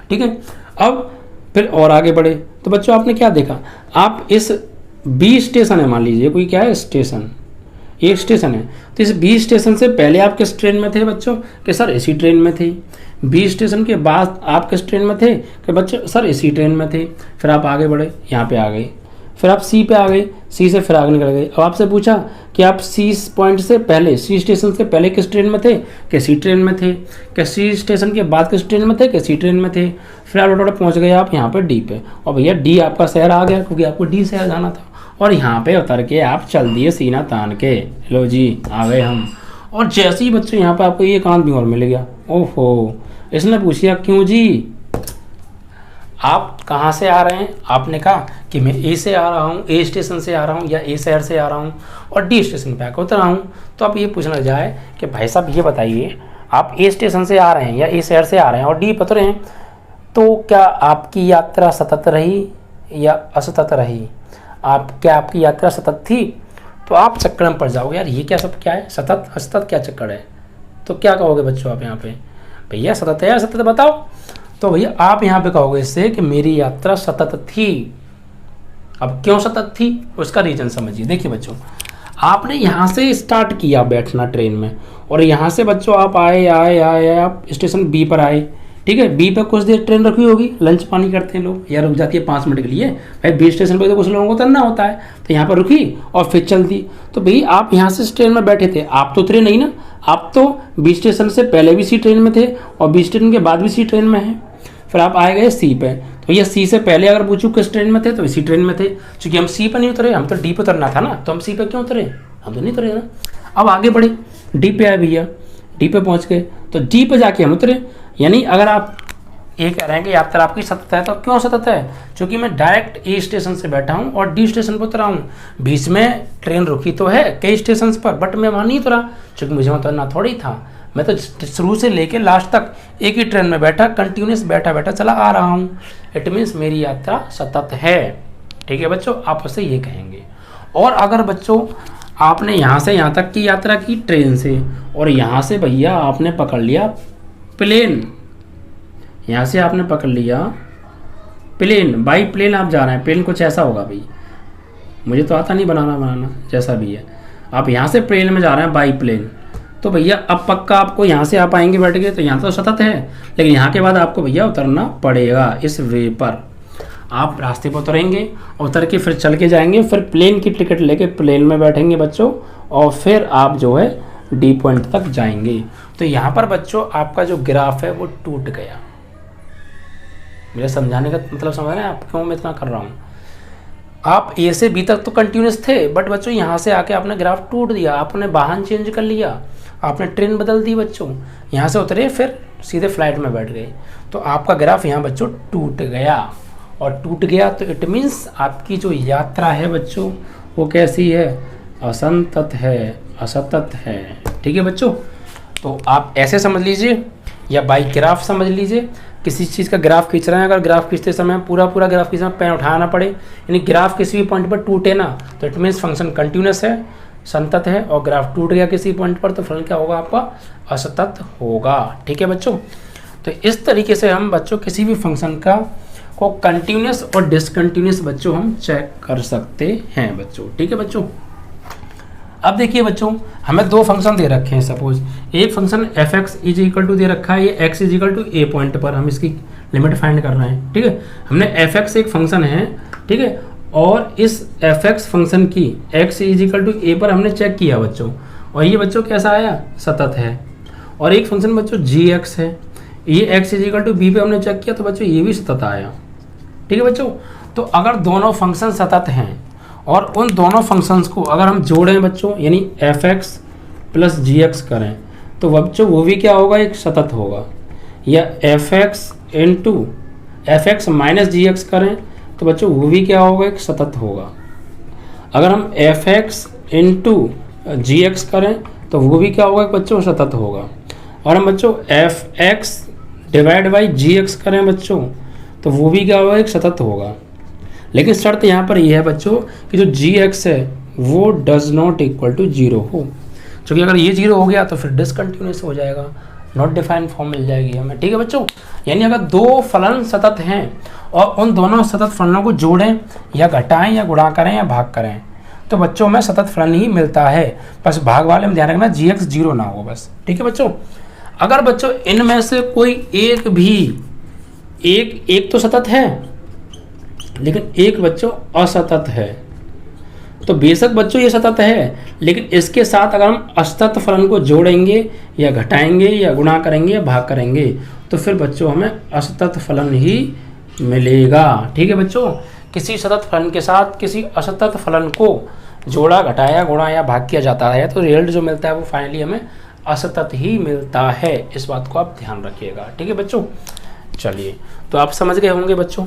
ठीक है, अब फिर और आगे बढ़े तो बच्चों आपने क्या देखा, आप इस बी स्टेशन है, मान लीजिए कोई क्या है स्टेशन, एक स्टेशन है, तो इस बी स्टेशन से पहले आप किस ट्रेन में थे बच्चों, कि सर इसी ट्रेन में थे। बी स्टेशन के बाद आप किस ट्रेन में थे, कि बच्चों सर इसी ट्रेन में थे। फिर आप आगे बढ़े, यहाँ पे आ गए, फिर आप सी पे आ गए, सी से फिर आगे निकल गए। अब आपसे पूछा कि आप सी पॉइंट से पहले, सी स्टेशन से पहले किस ट्रेन में थे, कि सी ट्रेन में थे, कि सी स्टेशन के बाद किस ट्रेन में थे, कि सी ट्रेन में थे। फिर आप थोड़ा पहुँच गए आप यहाँ पर डी पे, और भैया डी आपका शहर आ गया क्योंकि आपको डी शहर जाना था, और यहाँ पे उतर के आप चल दिए सीना तान के, लो जी आ गए हम। और जैसे ही बच्चों यहाँ पे आपको ये कांत भी और मिल गया, ओहो, इसने पूछा क्यों जी, आप कहाँ से आ रहे हैं, आपने कहा कि मैं ए से आ रहा हूँ, ए स्टेशन से आ रहा हूँ या ए शहर से आ रहा हूँ और डी स्टेशन पे आकर उतर रहा हूँ। तो आप ये पूछना जाए कि भाई साहब ये बताइए, आप ए स्टेशन से आ रहे हैं या ए शहर से आ रहे हैं और डी पे उतरे हैं, तो क्या आपकी यात्रा सतत रही या असतत रही? आपकी यात्रा सतत थी तो आप चक्कर में पड़ जाओगे, यार ये क्या सब क्या है, सतत असतत क्या चक्कर है। तो क्या कहोगे बच्चों आप यहाँ पे, भैया सतत है या असतत बताओ। तो भैया आप यहाँ पे कहोगे इससे कि मेरी यात्रा सतत थी। अब क्यों सतत थी उसका रीजन समझिए। देखिए बच्चों, आपने यहाँ से स्टार्ट किया बैठना ट्रेन में और यहाँ से बच्चों आप आए आप स्टेशन बी पर आए, ठीक है। बी पे कुछ देर ट्रेन रुकी होगी, लंच पानी करते हैं लोग, या रुक जाती है 5 मिनट के लिए, भाई बी स्टेशन पे तो कुछ लोगों को उतरना होता है, तो यहाँ पर रुकी और फिर चलती। तो भाई आप यहाँ से ट्रेन में बैठे थे, आप तो उतरे नहीं ना, आप तो बी स्टेशन से पहले भी सी ट्रेन में थे और बी स्टेशन के बाद भी सी ट्रेन में है। फिर आप आए गए सी पे, तो ये सी से पहले अगर पूछूं किस ट्रेन में थे तो इसी ट्रेन में थे, क्योंकि हम सी पे नहीं उतरे, हम तो डी पे उतरना था ना, तो हम सी पे क्यों उतरे, हम तो नहीं उतरे ना। अब आगे बढ़े, डी पे आए भैया, डी पे पहुंच गए, तो डी पे जाके हम उतरे। यानी अगर आप ये कह रहे हैं कि यात्रा आपकी सतत है, तो क्यों सतत है, क्योंकि मैं डायरेक्ट ए स्टेशन से बैठा हूँ और डी स्टेशन पर उतरा हूँ। बीच में ट्रेन रुकी तो है कई स्टेशन पर, बट मैं वहाँ नहीं उतरा क्योंकि मुझे उतरना थोड़ी था। मैं तो शुरू से लेके लास्ट तक एक ही ट्रेन में बैठा, कंटिन्यूस बैठा बैठा चला आ रहा हूँ। इट मीन्स मेरी यात्रा सतत है। ठीक है बच्चों, आप उससे ये कहेंगे। और अगर बच्चों आपने यहाँ से यहाँ तक की यात्रा की ट्रेन से, और यहाँ से भैया आपने पकड़ लिया प्लेन, यहाँ से आपने पकड़ लिया प्लेन, बाई प्लेन आप जा रहे हैं, प्लेन कुछ ऐसा होगा भाई, मुझे तो आता नहीं बनाना जैसा भी है। आप यहाँ से प्लेन में जा रहे हैं बाई प्लेन, तो भैया अब पक्का आपको यहाँ से आप आएंगे बैठ के, तो यहाँ तो सतत है, लेकिन यहाँ के बाद आपको भैया उतरना पड़ेगा इस वे पर। आप रास्ते पर उतरेंगे, उतर के फिर चल के जाएंगे, फिर प्लेन की टिकट लेके प्लेन में बैठेंगे बच्चों, और फिर आप जो है डी पॉइंट तक जाएंगे। तो यहाँ पर बच्चों आपका जो ग्राफ है वो टूट गया। मेरे समझाने का मतलब समझ रहे हैं आप क्यों मैं इतना कर रहा हूँ। आप ए से बी तक तो कंटिन्यूस थे, बट बच्चों यहाँ से आके आपने ग्राफ टूट दिया, आपने वाहन चेंज कर लिया, आपने ट्रेन बदल दी बच्चों, यहाँ से उतरे फिर सीधे फ्लाइट में बैठ गए, तो आपका ग्राफ यहाँ बच्चों टूट गया। और टूट गया तो इट मीन्स आपकी जो यात्रा है बच्चों वो कैसी है, असंतत है, असतत है। ठीक है बच्चों, तो आप ऐसे समझ लीजिए या बाई ग्राफ समझ लीजिए। किसी चीज़ का ग्राफ खींच रहे हैं, अगर ग्राफ खींचते समय पूरा ग्राफ खींचना, पैन उठाना पड़े, यानी ग्राफ किसी भी पॉइंट पर टूटे ना, तो इट मीन्स फंक्शन कंटिन्यूस है, संतत है, और ग्राफ टूट गया किसी पॉइंट पर तो फलन क्या होगा आपका, असतत होगा। ठीक है बच्चों, तो इस तरीके से हम बच्चों किसी भी फंक्शन का को कंटिन्यूस और डिसकंटिन्यूस बच्चों हम चेक कर सकते हैं बच्चों। ठीक है बच्चों, अब देखिए बच्चों हमें दो फंक्शन दे रखे हैं। सपोज एक function f x is equal to दे रखा है, ये x is equal to a point पर हम इसकी लिमिट फाइंड कर रहे हैं। ठीक है, हमने एफ एक्स एक फंक्शन है, ठीक है, और इस एफ एक्स फंक्शन की एक्स इज इक्वल टू ए पर हमने चेक किया बच्चों, और ये बच्चों कैसा आया, सतत है। और एक फंक्शन बच्चों जी एक्स है, ये x is equal to b पे हमने चेक किया तो बच्चों ये भी सतत आया। ठीक है बच्चों, तो अगर दोनों फंक्शन सतत हैं और उन दोनों फंक्शंस को अगर हम जोड़ें बच्चों, यानी एफ एक्स प्लस जी एक्स करें, तो बच्चों वो भी क्या होगा, एक सतत होगा। या f x into f x minus g x करें तो बच्चों वो भी क्या होगा, एक सतत होगा। अगर हम एफ एक्स इंटू जी एक्स करें तो वो भी क्या होगा बच्चों, सतत होगा। और हम बच्चों f x divide by g x करें बच्चों तो वो भी क्या होगा, एक सतत होगा। लेकिन शर्त यहाँ पर यह है बच्चों कि जो जी एक्स है वो does not equal to zero हो, क्योंकि अगर ये जीरो हो गया तो फिर डिसकंटिन्यूस हो जाएगा, नॉट डिफाइंड फॉर्म मिल जाएगी हमें। ठीक है बच्चों, यानी अगर दो फलन सतत हैं और उन दोनों सतत फलनों को जोड़ें या घटाएं या गुणा करें या भाग करें तो बच्चों में सतत फलन ही मिलता है। बस भाग वाले में ध्यान रखना जी एक्स जीरो ना हो बस। ठीक है बच्चों, अगर बच्चों इनमें से कोई एक भी एक तो सतत है लेकिन एक बच्चों असतत है, तो बेशक बच्चों ये सतत है, लेकिन इसके साथ अगर हम असतत फलन को जोड़ेंगे या घटाएंगे या गुणा करेंगे या भाग करेंगे तो फिर बच्चों हमें असतत फलन ही मिलेगा। ठीक है बच्चों, किसी सतत फलन के साथ किसी असतत फलन को जोड़ा, घटाया, गुणा या भाग किया जाता है तो रिजल्ट जो मिलता है वो फाइनली हमें असतत ही मिलता है। इस बात को आप ध्यान रखिएगा। ठीक है बच्चों, चलिए तो आप समझ गए होंगे बच्चों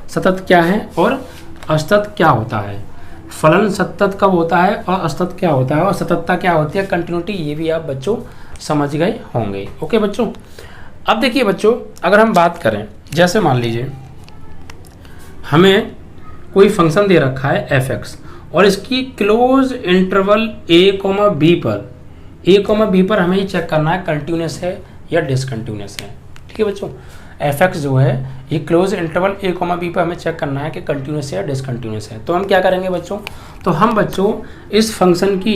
सतत क्या है और असतत क्या होता है। फलन सतत कब होता है और असतत क्या होता है और सततता क्या होती है, कंटिन्यूटी, ये भी आप बच्चों समझ गए होंगे। ओके बच्चों, अब देखिए बच्चों, अगर हम बात करें, जैसे मान लीजिए हमें कोई फंक्शन दे रखा है f(x) और इसकी क्लोज इंटरवल a, b पर हमें ये चेक करना है कंटिन्यूस है या डिसकंटिन्यूस है। ठीक है बच्चों, f(x) जो है ये क्लोज इंटरवल a, b पर हमें चेक करना है कि कंटिन्यूस है या डिसकंटिन्यूस है। तो हम क्या करेंगे बच्चों, तो हम बच्चों इस फंक्शन की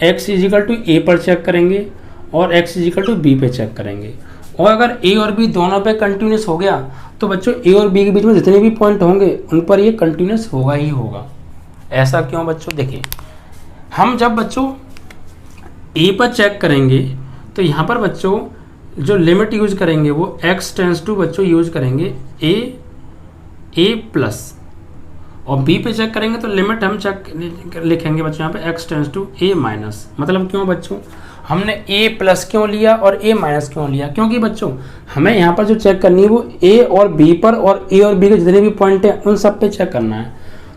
x = a पर चेक करेंगे और x = b पे चेक करेंगे, और अगर a और b दोनों पे कंटिन्यूस हो गया तो बच्चों a और b के बीच में जितने भी पॉइंट होंगे उन पर ये कंटिन्यूस होगा ही होगा। ऐसा क्यों बच्चों, देखिए हम जब बच्चों a पर चेक करेंगे तो यहाँ पर बच्चों जो लिमिट यूज करेंगे वो x टेंस टू बच्चों यूज करेंगे a+, और b पे चेक करेंगे तो लिमिट हम चेक लिखेंगे बच्चों यहाँ पे x टेंस टू a-। मतलब क्यों बच्चों, हमने a+ क्यों लिया और a- क्यों लिया, क्योंकि बच्चों हमें यहाँ पर जो चेक करनी है वो a और b पर, और a और b के जितने भी पॉइंट हैं उन सब पे चेक करना है।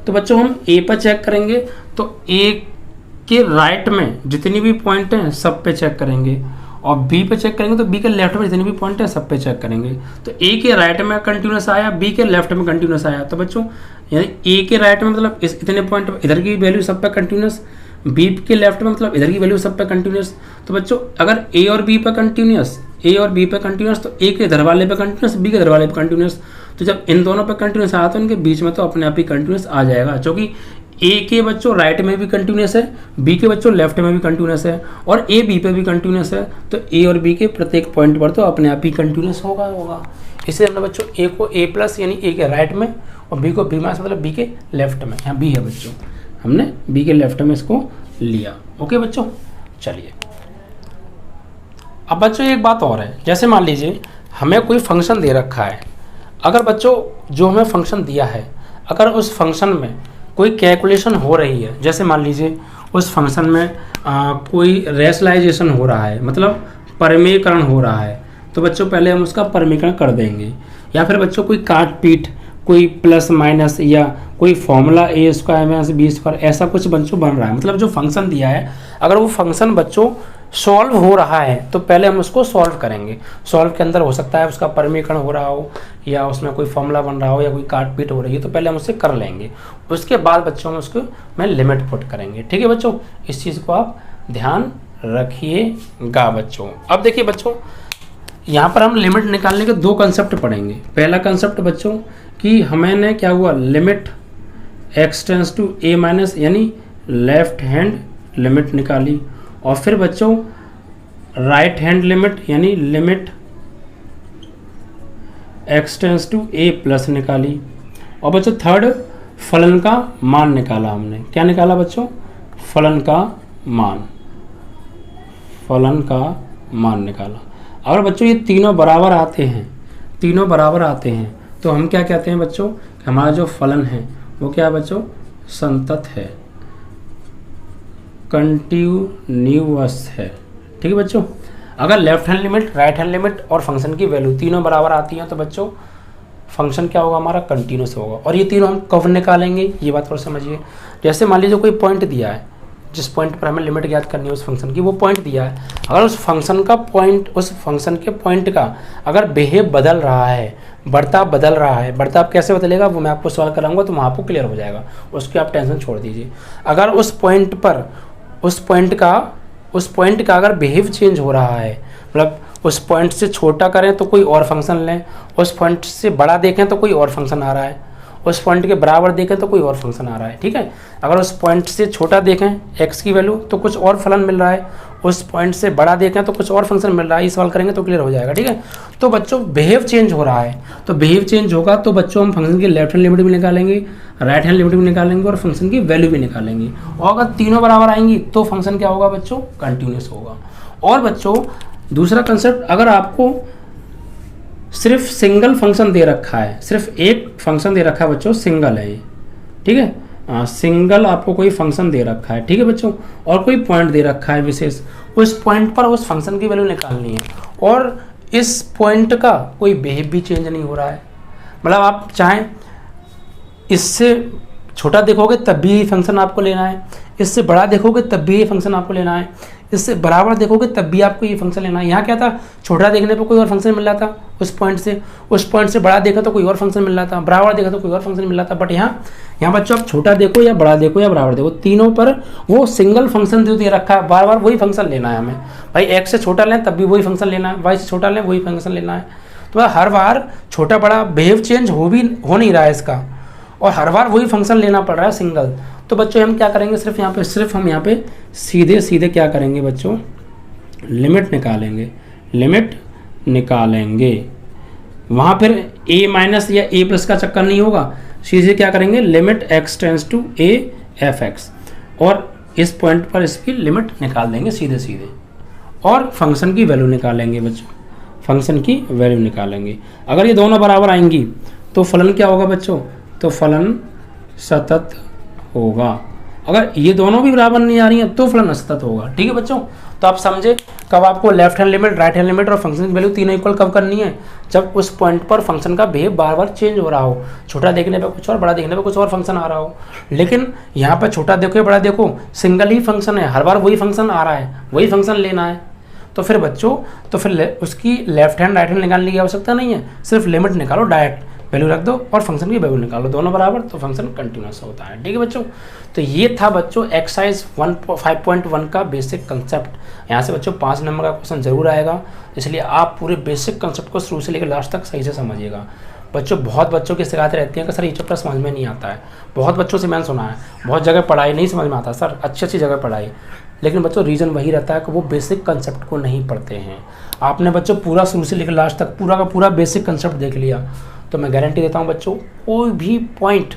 तो बच्चों हम a पर चेक करेंगे तो a के राइट में जितनी भी पॉइंट हैं सब पे चेक करेंगे, और b पे चेक करेंगे तो b के लेफ्ट में जितने भी पॉइंट हैं सब पे चेक करेंगे। तो a के राइट में कंटिन्यूस आया, b के लेफ्ट में कंटिन्यूस आया, तो बच्चों यानी a के राइट में मतलब इस इतने पॉइंट इधर की वैल्यू सब पे कंटिन्यूस, b के लेफ्ट में मतलब इधर की वैल्यू सब पे कंटिन्यूस। तो बच्चों अगर a और b पे कंटिन्यूस, तो a के इधर वाले पे कंटिन्यूस, b के इधर वाले पे कंटिन्यूस, तो जब इन दोनों पे कंटिन्यूस आया तो इनके बीच में तो अपने आप ही कंटिन्यूस आ जाएगा, क्योंकि a के बच्चों राइट में भी कंटिन्यूस है, b के बच्चों लेफ्ट में भी कंटिन्यूस है, और a b पे भी कंटिन्यूस है, तो a और b के प्रत्येक पॉइंट पर तो अपने आप ही कंटिन्यूस होगा। इसलिए हमने बच्चों a को a+ यानी a के राइट में और b को b- मतलब b के लेफ्ट में, यहाँ b है बच्चों, हमने b के लेफ्ट में इसको लिया। ओके बच्चों, चलिए अब बच्चों एक बात और है, जैसे मान लीजिए हमें कोई फंक्शन दे रखा है, अगर बच्चों जो हमें फंक्शन दिया है अगर उस फंक्शन में कोई कैलकुलेशन हो रही है, जैसे मान लीजिए उस फंक्शन में कोई रेशनलाइजेशन हो रहा है, मतलब परिमेयकरण हो रहा है, तो बच्चों पहले हम उसका परिमेयकरण कर देंगे, या फिर बच्चों कोई काट पीट, कोई प्लस माइनस, या कोई फॉर्मूला a² - b², ऐसा कुछ बच्चों बन रहा है, मतलब जो फंक्शन दिया है अगर वो फंक्शन बच्चों सॉल्व हो रहा है तो पहले हम उसको सॉल्व करेंगे। सॉल्व के अंदर हो सकता है उसका परिमेयकरण हो रहा हो, या उसमें कोई फॉर्मूला बन रहा हो, या कोई काट पीट हो रही है, तो पहले हम उससे कर लेंगे, उसके बाद बच्चों हम उसको में लिमिट पुट करेंगे। ठीक है बच्चों, इस चीज़ को आप ध्यान रखिएगा बच्चों। अब देखिए बच्चों, यहाँ पर हम लिमिट निकालने के दो कंसेप्ट पढ़ेंगे। पहला कंसेप्ट बच्चों कि हमें क्या हुआ, limit x tends to a- यानी लेफ्ट हैंड लिमिट निकाली, और फिर बच्चों राइट हैंड लिमिट यानी limit x tends to a+ निकाली, और बच्चों थर्ड फलन का मान निकाला हमने। क्या निकाला बच्चों, फलन का मान निकाला। अगर बच्चों ये तीनों बराबर आते हैं तो हम क्या कहते हैं बच्चों, हमारा जो फलन है वो क्या है बच्चों, संतत है, कंटिन्यूअस है। ठीक है बच्चों, अगर left hand limit, right hand limit और फंक्शन की वैल्यू तीनों बराबर आती हैं तो बच्चों फंक्शन क्या होगा, हमारा कंटिन्यूअस होगा। और ये तीनों हम कब निकालेंगे ये बात थोड़ा समझिए। जैसे मान लीजिए कोई पॉइंट दिया है, जिस पॉइंट पर हमें लिमिट ज्ञात करनी है उस फंक्शन की, वो पॉइंट दिया है, अगर उस फंक्शन के पॉइंट का अगर बिहेव बदल रहा है, बर्ताव बदल रहा है, बर्ताव कैसे बदलेगा वो मैं आपको सवाल कराऊंगा तो वहाँ आपको क्लियर हो जाएगा, उसकी आप टेंशन छोड़ दीजिए। अगर उस पॉइंट का अगर बिहेव चेंज हो रहा है, मतलब उस पॉइंट से छोटा करें तो कोई और फंक्शन लें, उस पॉइंट से बड़ा देखें तो कोई और फंक्शन आ रहा है, उस पॉइंट के बराबर देखें तो कोई और फंक्शन आ रहा है। ठीक है, अगर उस पॉइंट से छोटा देखें x की वैल्यू तो कुछ और फलन मिल रहा है, उस पॉइंट से बड़ा देखें तो कुछ और फंक्शन मिल रहा है, ये सवाल करेंगे तो क्लियर हो जाएगा। ठीक है, तो बच्चों बिहेव चेंज हो रहा है, तो बिहेव चेंज होगा तो बच्चों हम फंक्शन की लेफ्ट हैंड लिमिट भी निकालेंगे, राइट हैंड लिमिट भी निकालेंगे और फंक्शन की वैल्यू भी निकालेंगे, और अगर तीनों बराबर आएंगी तो फंक्शन क्या होगा बच्चों, कंटिन्यूअस होगा। और बच्चों दूसरा कंसेप्ट, अगर आपको सिर्फ सिंगल फंक्शन दे रखा है, सिर्फ एक फंक्शन दे रखा है बच्चों, सिंगल है ये, ठीक है, सिंगल आपको कोई फंक्शन दे रखा है, ठीक है बच्चों, और कोई पॉइंट दे रखा है विशेष, उस पॉइंट पर उस फंक्शन की वैल्यू निकालनी है, और इस पॉइंट का कोई बिहेव भी चेंज नहीं हो रहा है, मतलब आप चाहें इससे छोटा देखोगे तब भी ये फंक्शन आपको लेना है, इससे बड़ा देखोगे तब भी ये फंक्शन आपको लेना है, इससे बराबर देखोगे तब भी आपको ये फंक्शन लेना है। यहाँ क्या था, छोटा देखने पर कोई और फंक्शन मिल रहा था उस पॉइंट से बड़ा देखा तो कोई और फंक्शन मिल रहा था, बराबर देखा तो कोई और फंक्शन मिल रहा था। बट यहाँ बच्चों आप छोटा देखो या बड़ा देखो या बराबर देखो, तीनों पर वो सिंगल फंक्शन दे रखा है, बार बार वही फंक्शन लेना है हमें। भाई x से छोटा लें तब भी वही फंक्शन लेना है, y से छोटा लें वही फंक्शन लेना है। तो हर बार छोटा बड़ा बिहेव चेंज हो नहीं रहा है इसका, और हर बार वही फंक्शन लेना पड़ रहा है सिंगल। तो बच्चों हम क्या करेंगे, सिर्फ हम यहाँ पे सीधे क्या करेंगे बच्चों, लिमिट निकालेंगे। वहाँ फिर a माइनस या a प्लस का चक्कर नहीं होगा, सीधे क्या करेंगे, limit x tends to a f(x), और इस पॉइंट पर इसकी लिमिट निकाल देंगे सीधे, और फंक्शन की वैल्यू निकालेंगे बच्चों, फंक्शन की वैल्यू निकालेंगे। अगर ये दोनों बराबर आएंगी तो फलन क्या होगा बच्चों, तो फलन सतत होगा। अगर ये दोनों भी बराबर नहीं आ रही हैं तो फलन असतत होगा। ठीक है बच्चों, तो आप समझे कब आपको left hand limit, right hand limit और फंक्शन की वैल्यू तीनों इक्वल कब करनी है, जब उस पॉइंट पर फंक्शन का बिहेव बार बार चेंज हो रहा हो, छोटा देखने पे कुछ और, बड़ा देखने पे कुछ और फंक्शन आ रहा हो। लेकिन यहाँ पर छोटा देखो या बड़ा देखो सिंगल ही फंक्शन है, हर बार वही फंक्शन आ रहा है, वही फंक्शन लेना है। तो फिर बच्चों उसकी लेफ्ट हैंड राइट हैंड निकालने की आवश्यकता नहीं है, सिर्फ लिमिट निकालो, डायरेक्ट वैल्यू रख दो और फंक्शन की वैल्यू निकालो, दोनों बराबर, तो फंक्शन कंटिन्यूस होता है। ठीक है बच्चों, तो ये था बच्चों एक्सरसाइज 5.1 का बेसिक कंसेप्ट। यहाँ से बच्चों 5 नंबर का क्वेश्चन जरूर आएगा, इसलिए आप पूरे बेसिक कंसेप्ट को शुरू से लेकर लास्ट तक सही से समझिएगा। बच्चों बहुत बच्चों की शिकायतें रहती हैं कि सर ये चैप्टर समझ में नहीं आता है, बहुत बच्चों से मैंने सुना है, बहुत जगह पढ़ाई नहीं समझ में आता सर, अच्छी जगह पढ़ाई, लेकिन बच्चों रीज़न वही रहता है कि वो बेसिक कंसेप्ट को नहीं पढ़ते हैं। आपने बच्चों पूरा शुरू से लेकर लास्ट तक पूरा का पूरा बेसिक कंसेप्ट देख लिया तो मैं गारंटी देता हूँ बच्चों, कोई भी पॉइंट,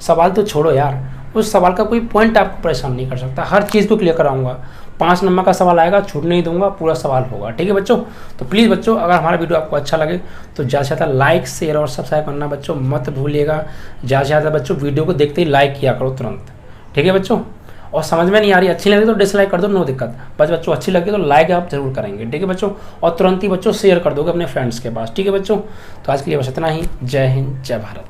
सवाल तो छोड़ो यार, उस सवाल का कोई पॉइंट आपको परेशान नहीं कर सकता। हर चीज़ को क्लियर कराऊंगा, 5 नंबर का सवाल आएगा, छूट नहीं दूंगा, पूरा सवाल होगा। ठीक है बच्चों, तो प्लीज़ बच्चों अगर हमारा वीडियो आपको अच्छा लगे तो ज़्यादा से ज़्यादा लाइक, शेयर और सब्सक्राइब करना बच्चों मत भूलिएगा। ज़्यादा से ज़्यादा बच्चों वीडियो को देखते ही लाइक किया करो तुरंत। ठीक है बच्चों, और समझ में नहीं आ रही, अच्छी लगी तो डिसलाइक कर दो, नो दिक्कत। बस बच्चों अच्छी लगी तो लाइक आप जरूर करेंगे। ठीक है बच्चों, और तुरंत ही बच्चों शेयर कर दोगे अपने फ्रेंड्स के पास। ठीक है बच्चों, तो आज के लिए बस इतना ही। जय हिंद, जय भारत।